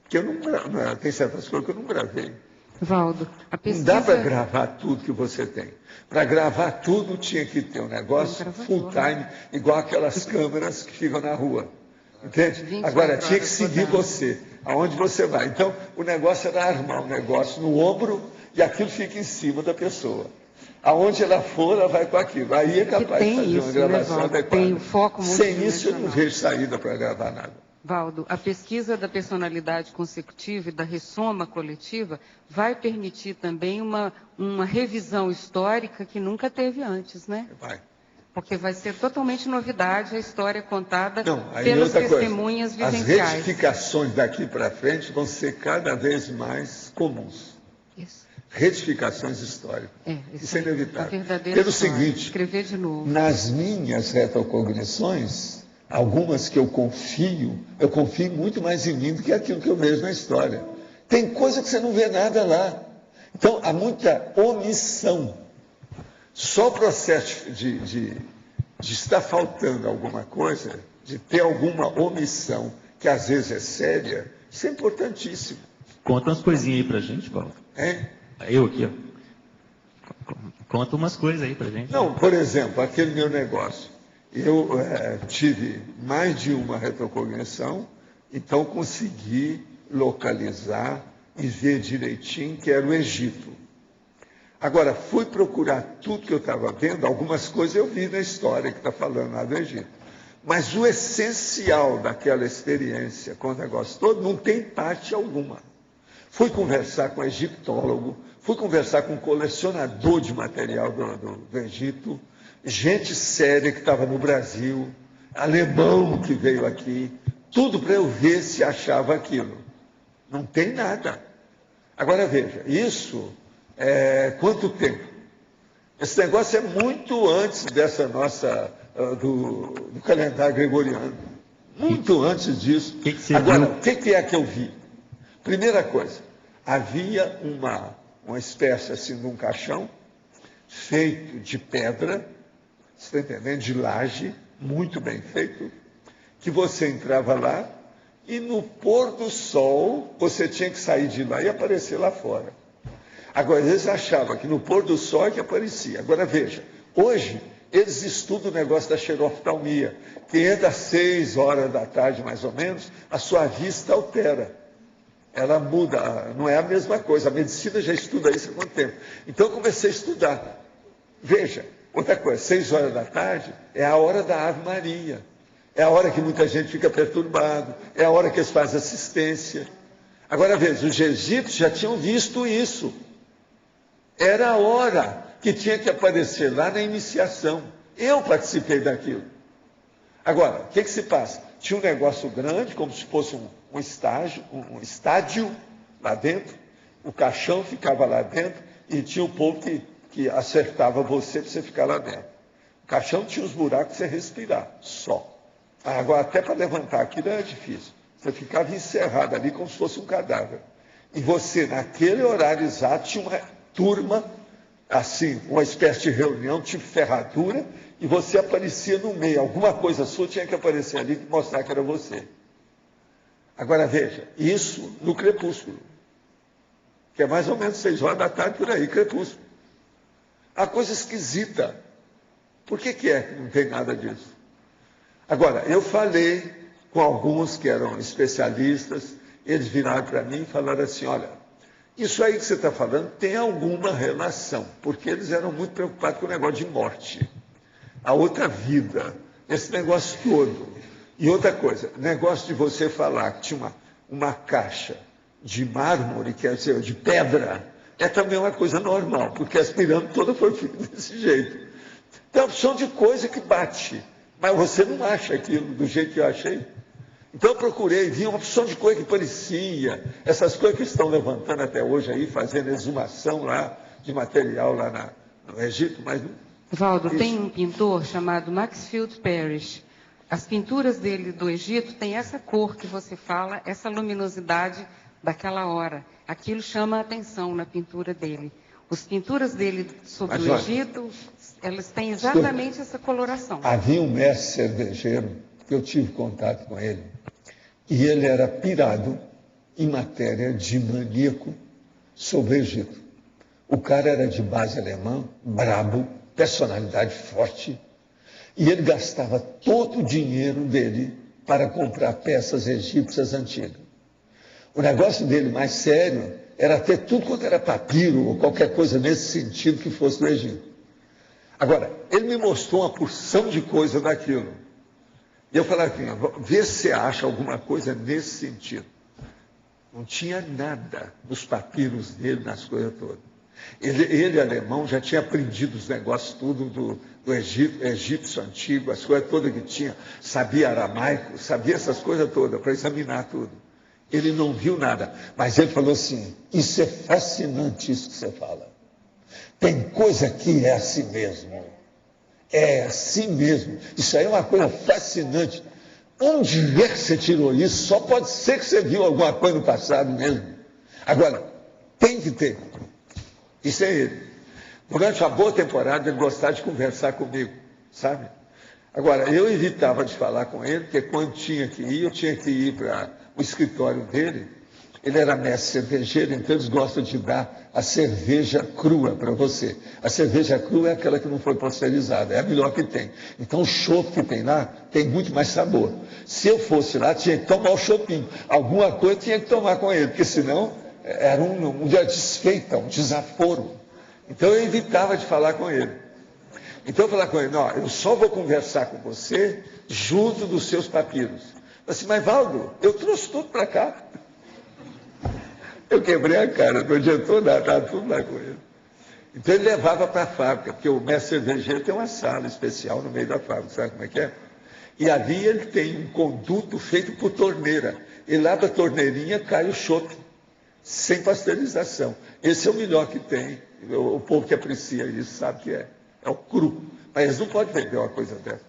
Porque eu não tem certas coisas que eu não gravei. Valdo, a pesquisa... Não dá para gravar tudo que você tem. Para gravar tudo tinha que ter um negócio full time, igual aquelas câmeras que ficam na rua. Entende? Agora, tinha que seguir você, aonde você vai. Então, o negócio era armar um negócio no ombro e aquilo fica em cima da pessoa. Aonde ela for, ela vai com aquilo. Aí é capaz de fazer uma gravação adequada. Tem o foco sem isso, eu não vejo saída para gravar nada. Valdo, a pesquisa da personalidade consecutiva e da ressoma coletiva vai permitir também uma revisão histórica que nunca teve antes, né? Vai. Porque vai ser totalmente novidade a história contada pelas testemunhas vivenciais. As retificações daqui para frente vão ser cada vez mais comuns. Isso. Retificações históricas. Isso é inevitável. Pelo seguinte, escrever de novo. Nas minhas retrocognições, algumas que eu confio muito mais em mim do que aquilo que eu vejo na história. Tem coisa que você não vê nada lá. Então, há muita omissão. Só o processo de estar faltando alguma coisa, de ter alguma omissão, que às vezes é séria, isso é importantíssimo. Conta umas coisinhas aí pra gente, Paulo. Eu aqui, ó. Conta umas coisas aí pra gente. Não, por exemplo, aquele meu negócio. Eu tive mais de uma retrocognição, então consegui localizar e ver direitinho que era o Egito. Agora, fui procurar tudo que eu estava vendo, algumas coisas eu vi na história que está falando lá do Egito. Mas o essencial daquela experiência com o negócio todo não tem parte alguma. Fui conversar com egiptólogo, fui conversar com um colecionador de material do Egito, gente séria que estava no Brasil, alemão que veio aqui, tudo para eu ver se achava aquilo. Não tem nada. Agora veja, isso quanto tempo? Esse negócio é muito antes dessa nossa, do calendário gregoriano. Muito antes disso. Agora, o que é que eu vi? Primeira coisa, havia uma espécie assim de um caixão feito de pedra, você está entendendo? De laje, muito bem feito, que você entrava lá e no pôr do sol você tinha que sair de lá e aparecer lá fora. Agora, eles achavam que no pôr do sol é que aparecia. Agora, veja, hoje eles estudam o negócio da xeroftalmia, que entra às 6 horas da tarde, mais ou menos, a sua vista altera. Ela muda, não é a mesma coisa. A medicina já estuda isso há quanto tempo? Então, eu comecei a estudar. Veja, outra coisa, 6 horas da tarde é a hora da Ave Maria. É a hora que muita gente fica perturbado, é a hora que eles fazem assistência. Agora, veja, os egípcios já tinham visto isso. Era a hora que tinha que aparecer lá na iniciação. Eu participei daquilo. Agora, o que se passa? Tinha um negócio grande, como se fosse um estádio lá dentro, o caixão ficava lá dentro e tinha um povo que acertava você para você ficar lá dentro. O caixão tinha os buracos para você respirar, só. Agora, até para levantar aquilo era difícil. Você ficava encerrado ali como se fosse um cadáver. E você, naquele horário exato, tinha uma turma, assim, uma espécie de reunião, tipo ferradura, e você aparecia no meio. Alguma coisa sua tinha que aparecer ali e mostrar que era você. Agora, veja, isso no crepúsculo, que é mais ou menos 6 horas da tarde, por aí, crepúsculo. A coisa esquisita. Por que é que não tem nada disso? Agora, eu falei com alguns que eram especialistas, eles viraram para mim e falaram assim, olha, isso aí que você está falando tem alguma relação, porque eles eram muito preocupados com o negócio de morte, a outra vida, esse negócio todo. E outra coisa, negócio de você falar que tinha uma caixa de mármore, quer dizer, de pedra, é também uma coisa normal, porque as pirâmides todas foram feitas desse jeito. Tem uma opção de coisa que bate, mas você não acha aquilo do jeito que eu achei. Então eu procurei, vi uma opção de coisa que parecia, essas coisas que estão levantando até hoje aí, fazendo exumação lá, de material lá no Egito, mas... Valdo, tem um pintor chamado Maxfield Parrish. As pinturas dele do Egito têm essa cor que você fala, essa luminosidade daquela hora. Aquilo chama a atenção na pintura dele. As pinturas dele sobre o Egito, elas têm exatamente essa coloração. Havia um mestre cervejeiro, que eu tive contato com ele, e ele era pirado em matéria de maníaco sobre o Egito. O cara era de base alemã, brabo, personalidade forte, e ele gastava todo o dinheiro dele para comprar peças egípcias antigas. O negócio dele mais sério era ter tudo quanto era papiro ou qualquer coisa nesse sentido que fosse do Egito. Agora, ele me mostrou uma porção de coisa daquilo. E eu falei assim, vê se você acha alguma coisa nesse sentido. Não tinha nada nos papiros dele, nas coisas todas. Ele, alemão, já tinha aprendido os negócios tudo do egípcio antigo, as coisas todas que tinha, sabia aramaico, sabia essas coisas todas, para examinar tudo. Ele não viu nada, mas ele falou assim, isso é fascinante isso que você fala. Tem coisa que é assim mesmo. É assim mesmo. Isso aí é uma coisa fascinante. Onde é que você tirou isso? Só pode ser que você viu alguma coisa no passado mesmo. Agora, tem que ter. Isso é ele. Durante uma boa temporada, ele gostava de conversar comigo, sabe? Agora, eu evitava de falar com ele, porque quando tinha que ir, eu tinha que ir para o escritório dele. Ele era mestre cervejeiro, então eles gostam de dar a cerveja crua para você. A cerveja crua é aquela que não foi pasteurizada, é a melhor que tem. Então o chopp que tem lá tem muito mais sabor. Se eu fosse lá, tinha que tomar o choppinho. Alguma coisa tinha que tomar com ele, porque senão era um desfeita, um desaforo. Então eu evitava de falar com ele. Então eu falava com ele, não, eu só vou conversar com você junto dos seus papiros. Eu disse, mas Valdo, eu trouxe tudo para cá. Eu quebrei a cara, não adiantou nada, estava tudo lá com ele. Então ele levava para a fábrica, porque o mestre cervejeiro tem uma sala especial no meio da fábrica, sabe como é que é? E ali ele tem um conduto feito por torneira. E lá da torneirinha cai o chopp, sem pasteurização. Esse é o melhor que tem. O povo que aprecia isso sabe que é o cru. Mas eles não podem vender uma coisa dessa.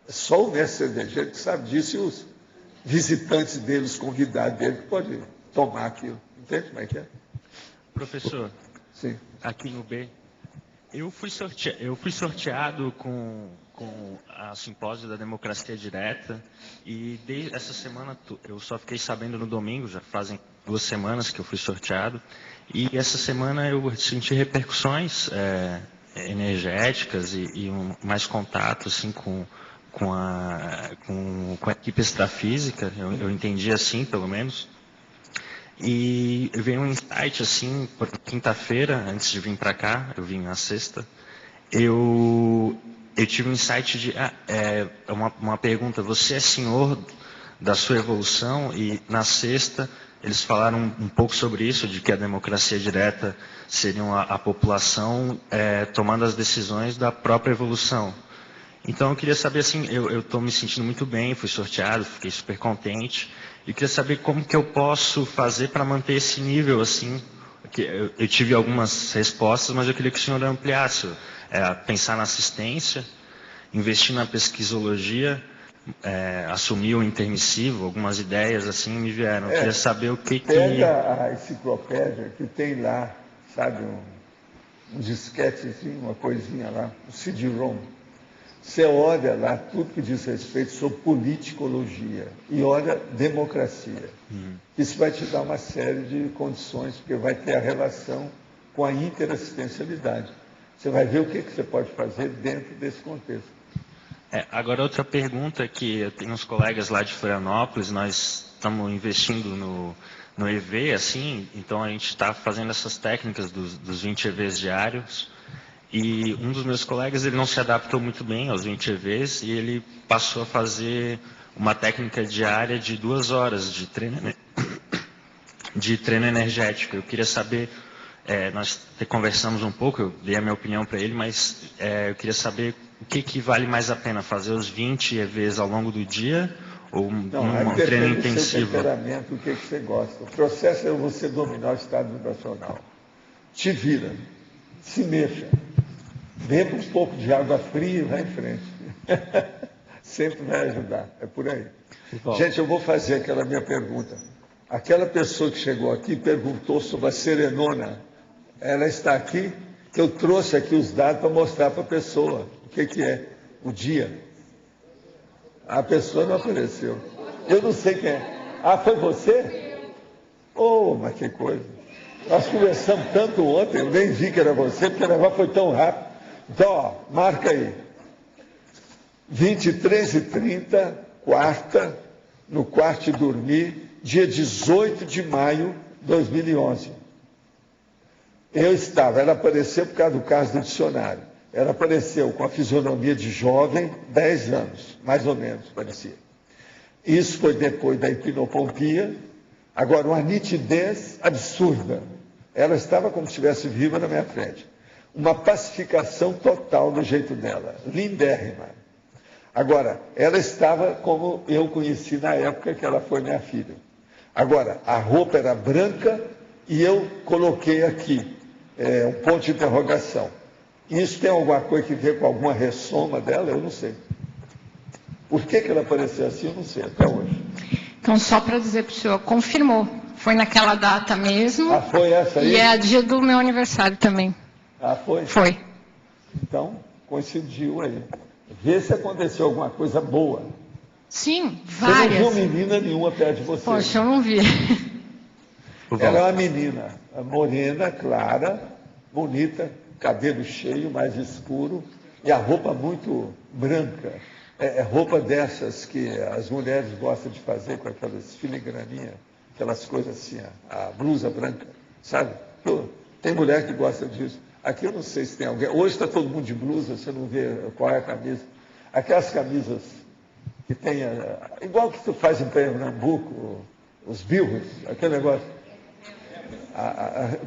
É só o mestre cervejeiro que sabe disso e os visitantes dele, os convidados dele, que podem tomar aquilo. Entende como é que é? Professor, sim. Aqui no B, eu fui sorteado com a simpósio da democracia direta e desde essa semana eu só fiquei sabendo no domingo, já fazem 2 semanas que eu fui sorteado, e essa semana eu senti repercussões energéticas e mais contato assim, com a equipe extrafísica, eu entendi assim, pelo menos. E veio um insight assim, quinta-feira, antes de vir para cá, eu vim na sexta, eu tive um insight de uma pergunta, você é senhor da sua evolução? E na sexta eles falaram um pouco sobre isso, de que a democracia direta seria a população tomando as decisões da própria evolução. Então eu queria saber assim, eu estou me sentindo muito bem, fui sorteado, fiquei super contente. E queria saber como que eu posso fazer para manter esse nível assim. Eu tive algumas respostas, mas eu queria que o senhor ampliasse. Pensar na assistência, investir na pesquisologia, assumir o intermissivo, algumas ideias assim me vieram. Eu queria saber o que Pega a enciclopédia que tem lá, sabe, um disquetezinho, uma coisinha lá, um CD-ROM. Você olha lá tudo que diz respeito sobre politicologia e olha democracia. Isso vai te dar uma série de condições, porque vai ter a relação com a interassistencialidade. Você vai ver o que você pode fazer dentro desse contexto. Agora, outra pergunta que eu tenho uns colegas lá de Florianópolis, nós estamos investindo no EV, assim, então a gente está fazendo essas técnicas dos 20 EVs diários. E um dos meus colegas, ele não se adaptou muito bem aos 20 EVs e ele passou a fazer uma técnica diária de 2 horas de treino energético. Eu queria saber, nós conversamos um pouco, eu dei a minha opinião para ele, mas eu queria saber o que vale mais a pena, fazer os 20 EVs ao longo do dia ou um treino intensivo? Do seu temperamento, o que você gosta. O processo é você dominar o estado vibracional. Te vira, se mexa, beba um pouco de água fria e vai em frente. Sempre vai ajudar, é por aí. Bom. Gente, eu vou fazer aquela minha pergunta. Aquela pessoa que chegou aqui perguntou sobre a serenona. Ela está aqui, que eu trouxe aqui os dados para mostrar para a pessoa o que é o dia. A pessoa não apareceu. Eu não sei quem é. Ah, foi você? Oh, mas que coisa. Nós conversamos tanto ontem, eu nem vi que era você, porque o negócio foi tão rápido. Então, ó, marca aí. 23h30, quarta, no quarto de dormir, dia 18 de maio de 2011. Eu estava, ela apareceu por causa do caso do dicionário. Ela apareceu com a fisionomia de jovem, 10 anos, mais ou menos, parecia. Isso foi depois da hipnopompia. Agora, uma nitidez absurda. Ela estava como se estivesse viva na minha frente. Uma pacificação total do jeito dela, lindérrima. Agora, ela estava como eu conheci na época que ela foi minha filha. Agora, a roupa era branca e eu coloquei aqui um ponto de interrogação. Isso tem alguma coisa que ver com alguma ressoma dela? Eu não sei. Por que ela apareceu assim? Eu não sei, até hoje. Então, só para dizer para o senhor, confirmou. Foi naquela data mesmo. Ah, foi essa aí? E é dia do meu aniversário também. Ah, foi? Foi. Então, coincidiu aí. Vê se aconteceu alguma coisa boa. Sim, várias. Você não viu menina nenhuma perto de você? Poxa, eu não vi. Ela é uma menina morena, clara, bonita, cabelo cheio, mais escuro, e a roupa muito branca. É roupa dessas que as mulheres gostam de fazer com aquelas filigraninhas, aquelas coisas assim, a blusa branca, sabe? Tem mulher que gosta disso. Aqui eu não sei se tem alguém. Hoje está todo mundo de blusa, você não vê qual é a camisa. Aquelas camisas que tem, igual que tu faz em Pernambuco, os birros, aquele negócio.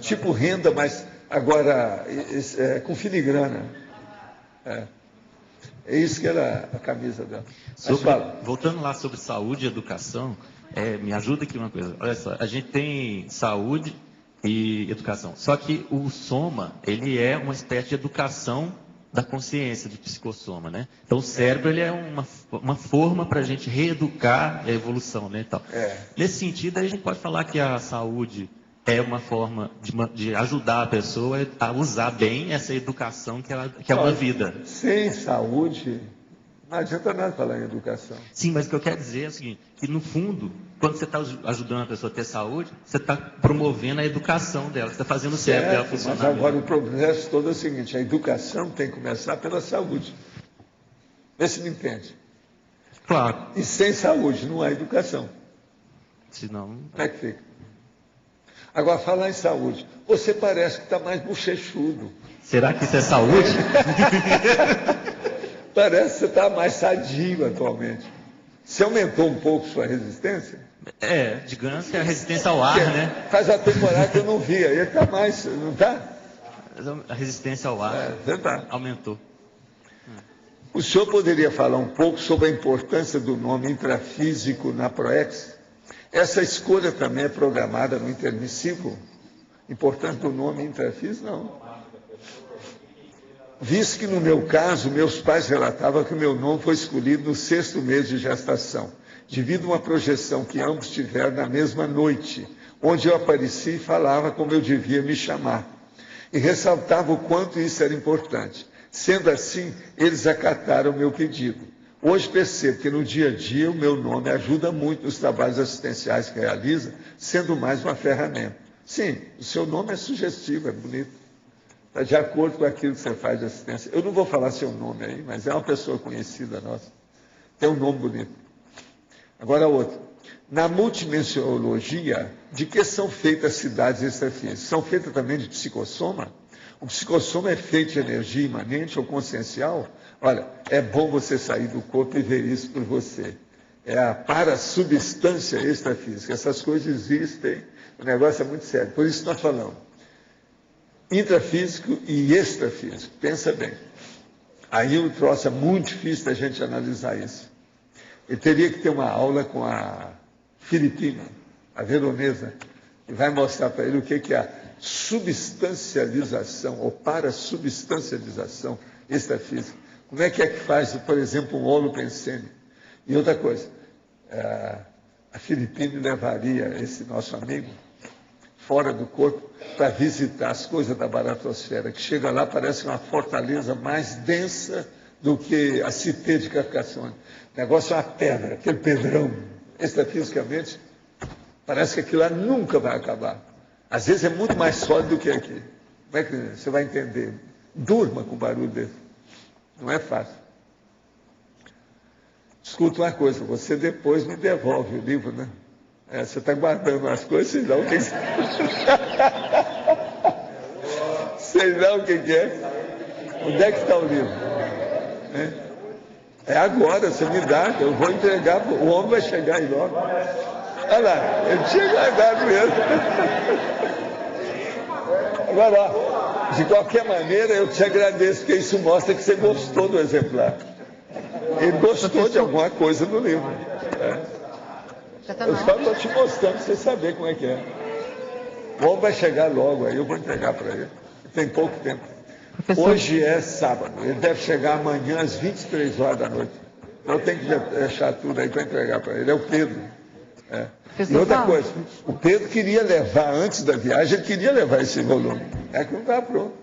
Tipo renda, mas agora com filigrana. É isso que era a camisa dela. Voltando lá sobre saúde e educação, me ajuda aqui uma coisa. Olha só, a gente tem saúde e educação. Só que o soma, ele é uma espécie de educação da consciência, de psicossoma, né? Então o cérebro, ele é uma forma para a gente reeducar a evolução, né? Então, nesse sentido, a gente pode falar que a saúde é uma forma de ajudar a pessoa a usar bem essa educação que é uma vida. Sem saúde, não adianta nada falar em educação. Sim, mas o que eu quero dizer é o seguinte, que no fundo, quando você está ajudando a pessoa a ter saúde, você está promovendo a educação dela, você está fazendo o cérebro dela funcionar. Mas agora o processo todo é o seguinte, a educação tem que começar pela saúde. Vê se me entende. Claro. E sem saúde não há educação. Senão... Como é que fica? Agora, falar em saúde, você parece que está mais bochechudo. Será que isso é saúde? Parece que você está mais sadio atualmente. Você aumentou um pouco sua resistência? Digamos que é a resistência ao ar, né? Faz a temporada que eu não via, ele está mais, não está? A resistência ao ar aumentou. O senhor poderia falar um pouco sobre a importância do nome intrafísico na ProEx? Essa escolha também é programada no intermissivo? Importante do nome intrafísico? Não. Visto que no meu caso, meus pais relatavam que o meu nome foi escolhido no 6º mês de gestação, devido a uma projeção que ambos tiveram na mesma noite, onde eu apareci e falava como eu devia me chamar. E ressaltava o quanto isso era importante. Sendo assim, eles acataram o meu pedido. Hoje percebo que no dia a dia o meu nome ajuda muito nos trabalhos assistenciais que realiza, sendo mais uma ferramenta. Sim, o seu nome é sugestivo, é bonito. Está de acordo com aquilo que você faz de assistência. Eu não vou falar seu nome aí, mas é uma pessoa conhecida nossa. Tem um nome bonito. Agora outro. Na multidimensiologia, de que são feitas as cidades extrafísicas? São feitas também de psicossoma? O psicossoma é feito de energia imanente ou consciencial? Olha, é bom você sair do corpo e ver isso por você. é a parasubstância extrafísica. Essas coisas existem, o negócio é muito sério. Por isso nós falamos intrafísico e extrafísico. Pensa bem. Aí o troço é muito difícil da gente analisar isso. Eu teria que ter uma aula com a filipina, a veronesa, e vai mostrar para ele o que é a substancialização ou parasubstancialização extrafísica. Como é que faz, por exemplo, um holopensene? E outra coisa, a Filipine levaria esse nosso amigo fora do corpo para visitar as coisas da baratosfera, que chega lá, parece uma fortaleza mais densa do que a Cité de Carcassonne. O negócio é uma pedra, aquele pedrão, extrafisicamente, parece que aquilo lá nunca vai acabar. Às vezes é muito mais sólido do que aqui. Como é que você vai entender? Durma com um barulho desse. Não é fácil. Escuta uma coisa, você depois me devolve o livro, né? Você está guardando as coisas, sei lá o que sei lá o que é. Onde é que está o livro? É agora, você me dá, eu vou entregar, o homem vai chegar aí logo. Olha lá, ele tinha guardado mesmo. Agora, ó, de qualquer maneira, eu te agradeço, porque isso mostra que você gostou do exemplar. Ele gostou de alguma coisa do livro. Eu só estou te mostrando para você saber como é que é. O homem vai chegar logo, aí eu vou entregar para ele. Tem pouco tempo. Professor... Hoje é sábado, ele deve chegar amanhã às 23 horas da noite. Então eu tenho que deixar tudo aí para entregar para ele. É o Pedro. E outra coisa, o Pedro queria levar, antes da viagem, ele queria levar esse volume. É que não está pronto.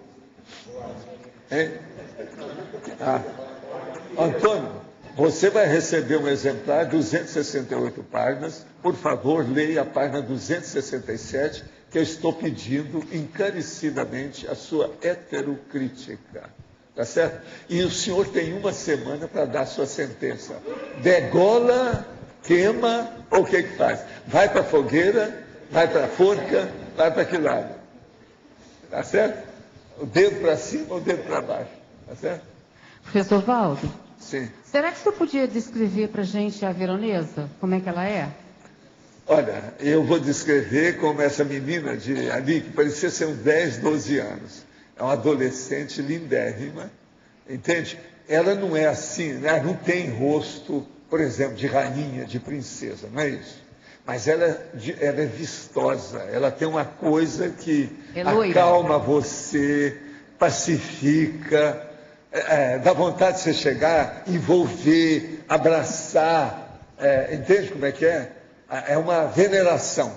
Antônio, você vai receber um exemplar, 268 páginas. Por favor, leia a página 267, que eu estou pedindo encarecidamente a sua heterocrítica. Tá certo? E o senhor tem uma semana para dar a sua sentença. Degola, queima, ou o que faz? Vai para a fogueira, vai para a forca, vai para que lado? Tá certo? O dedo para cima ou o dedo para baixo? Tá certo? Professor Valdo? Sim. Será que o senhor podia descrever para a gente a veronesa? Como é que ela é? Olha, eu vou descrever como essa menina ali, que parecia ser uns 10, 12 anos. É uma adolescente lindérrima, entende? Ela não é assim, né? Não tem rosto, por exemplo, de rainha, de princesa, não é isso? Mas ela é vistosa, ela tem uma coisa que acalma você, pacifica, dá vontade de você chegar, envolver, abraçar, entende como é que é? É uma veneração.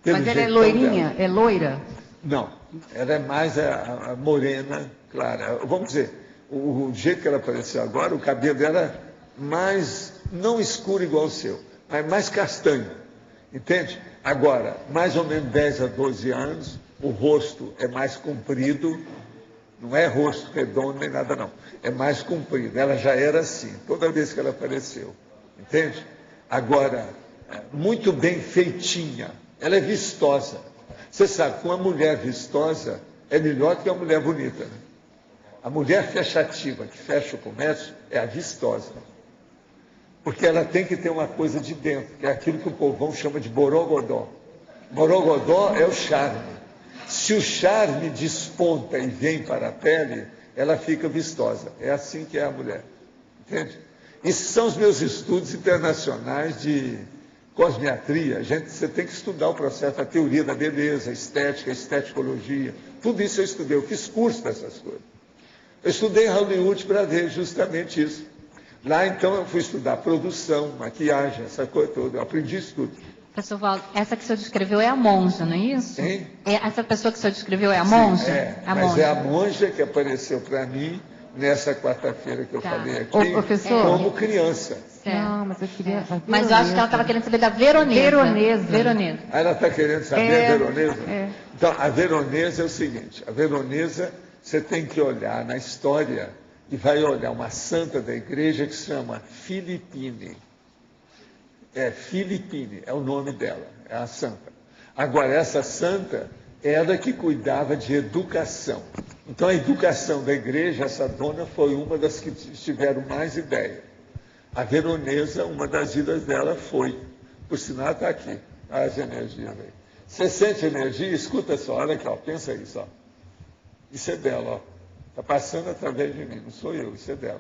Mas ela é loirinha? É loira? Não, ela é mais a morena, clara. Vamos dizer, o jeito que ela apareceu agora, o cabelo dela mais, não escuro igual o seu, mas mais castanho, entende? Agora, mais ou menos 10 a 12 anos, o rosto é mais comprido, não é rosto redondo nem nada não, é mais comprido. Ela já era assim, toda vez que ela apareceu, entende? Agora, muito bem feitinha, ela é vistosa. Você sabe que uma mulher vistosa é melhor que uma mulher bonita, né? A mulher fechativa, que fecha o comércio, é a vistosa. Porque ela tem que ter uma coisa de dentro, que é aquilo que o povão chama de borogodó. Borogodó é o charme. Se o charme desponta e vem para a pele, ela fica vistosa. É assim que é a mulher. Entende? Esses são os meus estudos internacionais de cosmiatria. Você tem que estudar o processo, a teoria da beleza, a estética, a esteticologia. Tudo isso eu estudei. Eu fiz curso dessas coisas. Eu estudei em Hollywood para ver justamente isso. Lá, então, eu fui estudar produção, maquiagem, essa coisa toda. Eu aprendi isso tudo. Professor Valdo, essa que o senhor descreveu é a monja, não é isso? Hein? Essa pessoa que o senhor descreveu é a monja? Sim, mas monja. É a monja que apareceu para mim nessa quarta-feira que eu falei aqui, professor, como criança. Não, mas eu queria... Mas eu acho que ela estava querendo saber da veronesa. Veronesa. Ela está querendo saber a veronesa? Então, a veronesa é o seguinte, a veronesa, você tem que olhar na história e vai olhar uma santa da igreja que se chama Filipine. Filipine, é o nome dela, é a santa. Agora, essa santa, ela que cuidava de educação. Então, a educação da igreja, essa dona foi uma das que tiveram mais ideia. A Veronesa, uma das idas dela foi. Por sinal, está aqui. As energias aí. Você sente energia? Escuta só, olha aqui, ó, pensa isso. Ó. Isso é dela, ó. Está passando através de mim, não sou eu, isso é dela.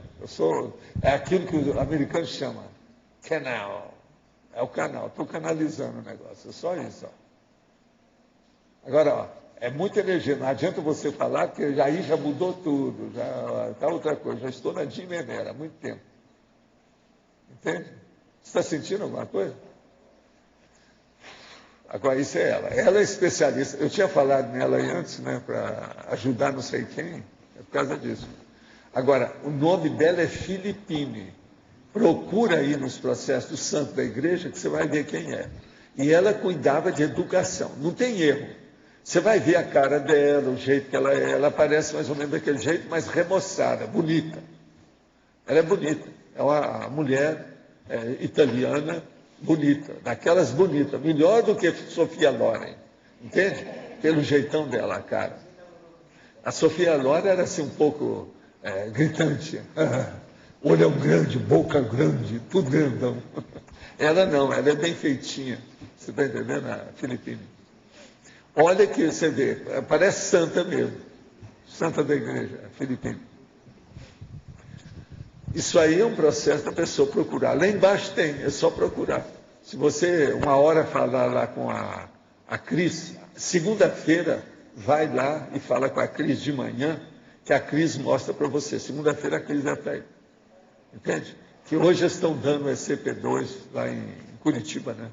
É aquilo que os americanos chamam canal. É o canal, estou canalizando o negócio, é só isso. Ó. Agora, ó, é muita energia, não adianta você falar, porque aí já mudou tudo, já está outra coisa, já estou na Dimenera há muito tempo. Entende? Você está sentindo alguma coisa? Agora, isso é ela. Ela é especialista. Eu tinha falado nela antes, né, para ajudar não sei quem, é por causa disso. Agora, o nome dela é Filipine. Procura aí nos processos do santo da igreja que você vai ver quem é. E ela cuidava de educação. Não tem erro. Você vai ver a cara dela, o jeito que ela é. Ela parece mais ou menos daquele jeito, mas remoçada, bonita. Ela é bonita. É uma mulher italiana bonita, daquelas bonitas, melhor do que Sofia Loren, entende? Pelo jeitão dela, a cara. A Sofia Loren era assim um pouco gritante, olhão grande, boca grande, tudo grandão. Ela não, ela é bem feitinha, você está entendendo, a Filipine? Olha que você vê, parece santa mesmo, santa da igreja, a Filipine. Isso aí é um processo da pessoa procurar. Lá embaixo tem, é só procurar. Se você, uma hora, falar lá com a Cris, segunda-feira, vai lá e fala com a Cris de manhã, que a Cris mostra para você. Segunda-feira a Cris já está aí. Entende? Que hoje estão dando SCP-2 lá em Curitiba, né?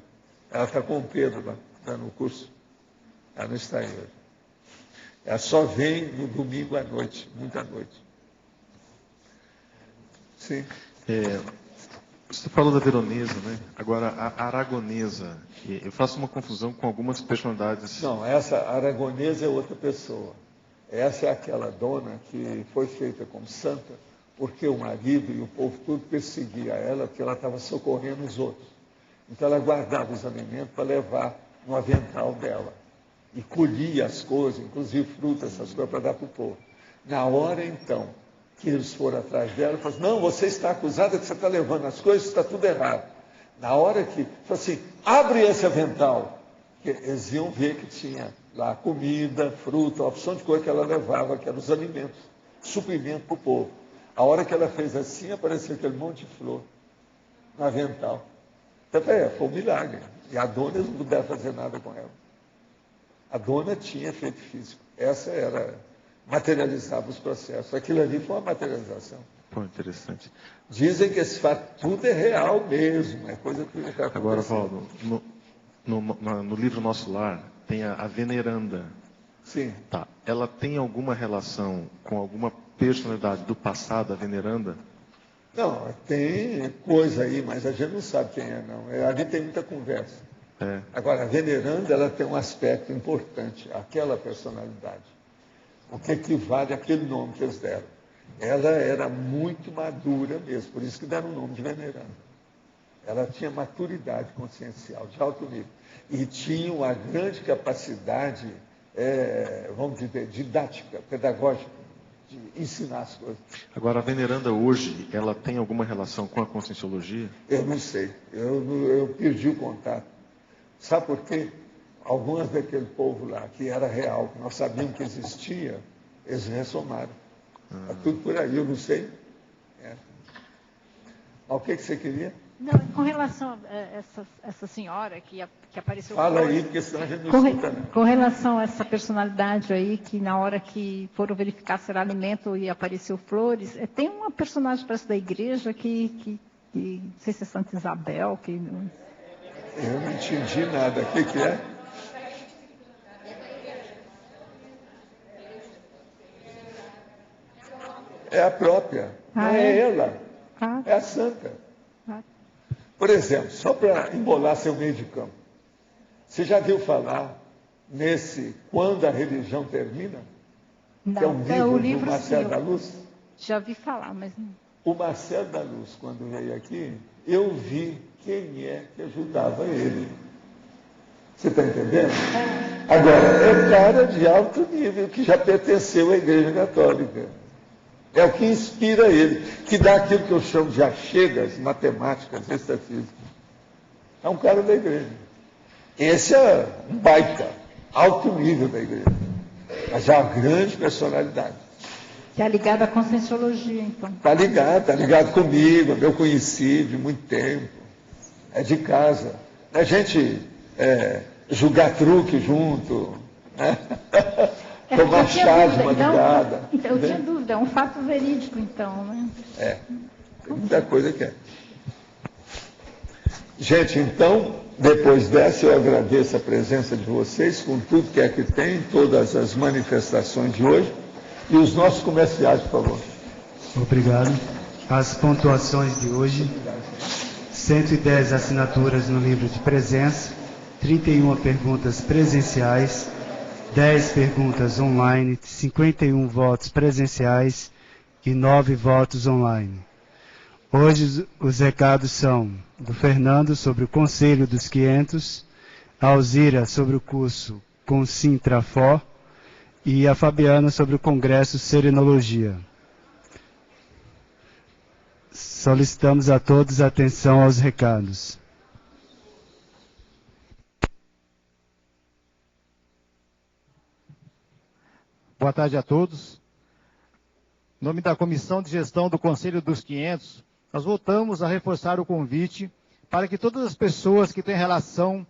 Ela está com o Pedro lá, dando o curso. Ela não está aí hoje. Ela só vem no domingo à noite, muita noite. Sim. Você falou da Veronesa, né? Agora, a Aragonesa, eu faço uma confusão com algumas personalidades. Não, essa Aragonesa é outra pessoa. Essa é aquela dona que foi feita como santa, porque o marido e o povo tudo perseguia ela, porque ela estava socorrendo os outros. Então ela guardava os alimentos para levar no avental dela. E colhia as coisas, inclusive frutas, essas coisas, para dar para o povo. Na hora, então, que eles foram atrás dela, falaram assim, não, você está acusada que você está levando as coisas, está tudo errado. Na hora que, falou assim, abre esse avental. Eles iam ver que tinha lá comida, fruta, a opção de coisa que ela levava, que eram os alimentos, suprimento para o povo. A hora que ela fez assim, apareceu aquele monte de flor no avental. Então, foi um milagre. E a dona, eles não puderam fazer nada com ela. A dona tinha efeito físico. Essa era... materializava os processos. Aquilo ali foi uma materialização. Pô, interessante. Dizem que esse fato tudo é real mesmo, é coisa que está acontecendo. Agora, Valdo, no livro Nosso Lar, tem a veneranda. Sim. Tá. Ela tem alguma relação com alguma personalidade do passado, a veneranda? Não, tem coisa aí, mas a gente não sabe quem é, não. Ali tem muita conversa. Agora, a veneranda, ela tem um aspecto importante, aquela personalidade. O que equivale àquele nome que eles deram. Ela era muito madura mesmo, por isso que deram o nome de veneranda. Ela tinha maturidade consciencial de alto nível. E tinha uma grande capacidade, vamos dizer, didática, pedagógica, de ensinar as coisas. Agora, a veneranda hoje, ela tem alguma relação com a conscienciologia? Eu não sei. Eu perdi o contato. Sabe por quê? Algumas daquele povo lá, que era real, que nós sabíamos que existia, eles ressomaram. É tudo por aí, eu não sei. Mas o que você queria? Não, com relação a essa senhora que apareceu... Fala aí, porque senão a gente não escuta, né? Com relação a essa personalidade aí, que na hora que foram verificar se era alimento e apareceu flores, tem uma personagem parece da igreja que não sei se é Santa Isabel, que... Eu não entendi nada. O que é? É a própria, não é ela, é a santa. Por exemplo, só para embolar seu meio de campo, você já viu falar nesse Quando a Religião Termina? Não, que é um livro do Marcelo da Luz? Já vi falar, mas não. O Marcelo da Luz, quando veio aqui, eu vi quem é que ajudava ele. Você está entendendo? Agora, é cara de alto nível que já pertenceu à Igreja Católica. É o que inspira ele, que dá aquilo que eu chamo de achegas matemáticas, extrafísicas. É um cara da igreja. Esse é um baita, alto nível da igreja. Mas é uma grande personalidade. Está ligado à Conscienciologia, então. Está ligado comigo, é meu conhecido de muito tempo. É de casa. A gente jogar truque junto, né? Tomar chá de madrugada. Então, eu tinha dúvida, é um fato verídico, então, né? Tem muita coisa que é. Gente, então, depois dessa, eu agradeço a presença de vocês, com tudo que é que tem, todas as manifestações de hoje, e os nossos comerciais, por favor. Obrigado. As pontuações de hoje: 110 assinaturas no livro de presença, 31 perguntas presenciais, 10 perguntas online, 51 votos presenciais e 9 votos online. Hoje os recados são do Fernando sobre o Conselho dos 500, a Alzira sobre o curso com Sintrafor e a Fabiana sobre o Congresso Serenologia. Solicitamos a todos atenção aos recados. Boa tarde a todos. Em nome da Comissão de Gestão do Conselho dos 500, nós voltamos a reforçar o convite para que todas as pessoas que têm relação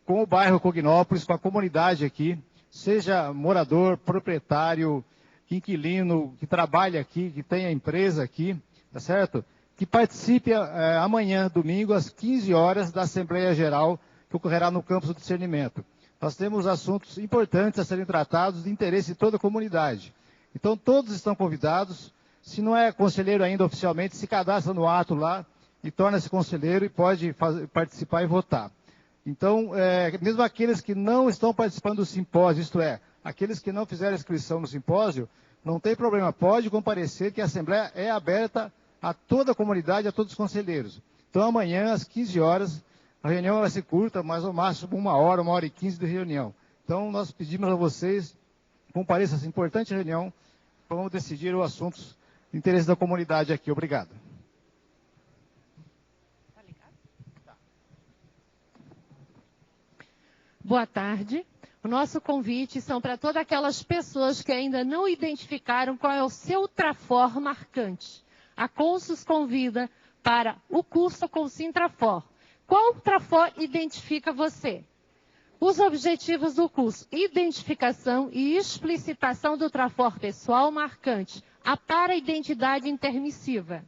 com o bairro Cognópolis, com a comunidade aqui, seja morador, proprietário, inquilino, que trabalha aqui, que tenha empresa aqui, tá certo? Que participe amanhã, domingo, às 15 horas, da Assembleia Geral, que ocorrerá no Campus do Discernimento. Nós temos assuntos importantes a serem tratados de interesse de toda a comunidade. Então, todos estão convidados. Se não é conselheiro ainda oficialmente, se cadastra no ato lá e torna-se conselheiro e pode participar e votar. Então, mesmo aqueles que não estão participando do simpósio, isto é, aqueles que não fizeram inscrição no simpósio, não tem problema, pode comparecer, que a Assembleia é aberta a toda a comunidade, a todos os conselheiros. Então, amanhã, às 15 horas, a reunião vai ser curta, mas ao máximo 1 hora e 15 de reunião. Então, nós pedimos a vocês, compareçam a essa importante reunião, vamos decidir os assuntos de interesse da comunidade aqui. Obrigado. Boa tarde. O nosso convite são para todas aquelas pessoas que ainda não identificaram qual é o seu Trafor marcante. A Consus convida para o curso com Sintrafor. Qual Trafor identifica você? Os objetivos do curso: identificação e explicitação do Trafor pessoal marcante, a para-identidade intermissiva,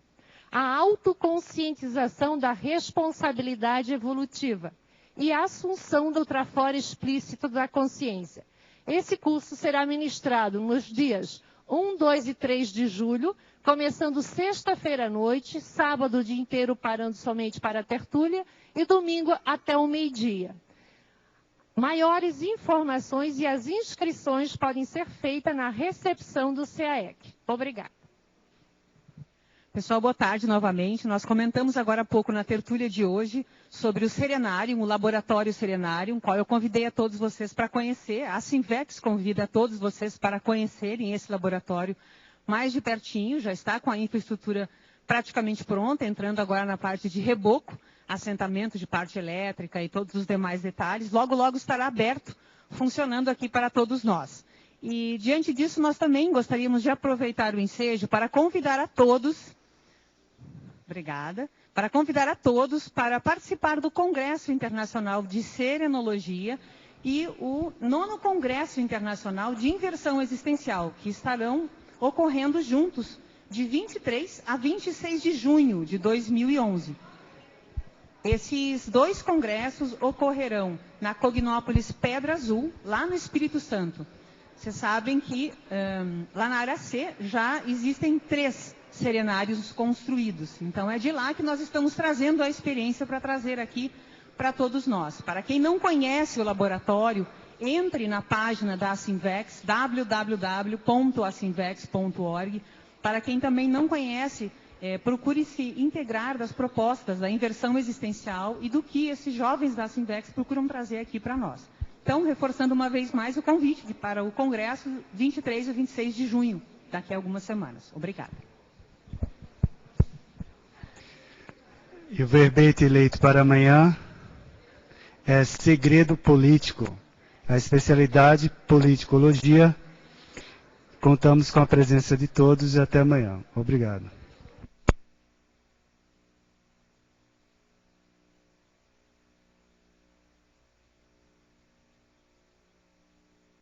a autoconscientização da responsabilidade evolutiva e a assunção do Trafor explícito da consciência. Esse curso será ministrado nos dias 1, 2 e 3 de julho, começando sexta-feira à noite, sábado o dia inteiro parando somente para a tertúlia e domingo até o meio-dia. Maiores informações e as inscrições podem ser feitas na recepção do CAEC. Obrigada. Pessoal, boa tarde novamente. Nós comentamos agora há pouco na tertúlia de hoje sobre o Serenário, o Laboratório Serenário, qual eu convidei a todos vocês para conhecer. A Sinvex convida a todos vocês para conhecerem esse laboratório mais de pertinho, já está com a infraestrutura praticamente pronta, entrando agora na parte de reboco, assentamento de parte elétrica e todos os demais detalhes. Logo, logo estará aberto, funcionando aqui para todos nós. E, diante disso, nós também gostaríamos de aproveitar o ensejo para convidar a todos, obrigada, para convidar a todos para participar do Congresso Internacional de Serenologia e o 9º Congresso Internacional de Inversão Existencial, que estarão ocorrendo juntos de 23 a 26 de junho de 2011. Esses dois congressos ocorrerão na Cognópolis Pedra Azul, lá no Espírito Santo. Vocês sabem que lá na área C já existem 3 serenários construídos. Então é de lá que nós estamos trazendo a experiência para trazer aqui para todos nós. Para quem não conhece o laboratório, entre na página da Asinvex, www.asinvex.org. Para quem também não conhece, procure se integrar das propostas da inversão existencial e do que esses jovens da Asinvex procuram trazer aqui para nós. Então, reforçando uma vez mais o convite para o Congresso 23 e 26 de junho. daqui a algumas semanas. Obrigada. E o verbete eleito para amanhã é segredo político, a especialidade politicologia. Contamos com a presença de todos e até amanhã. Obrigado.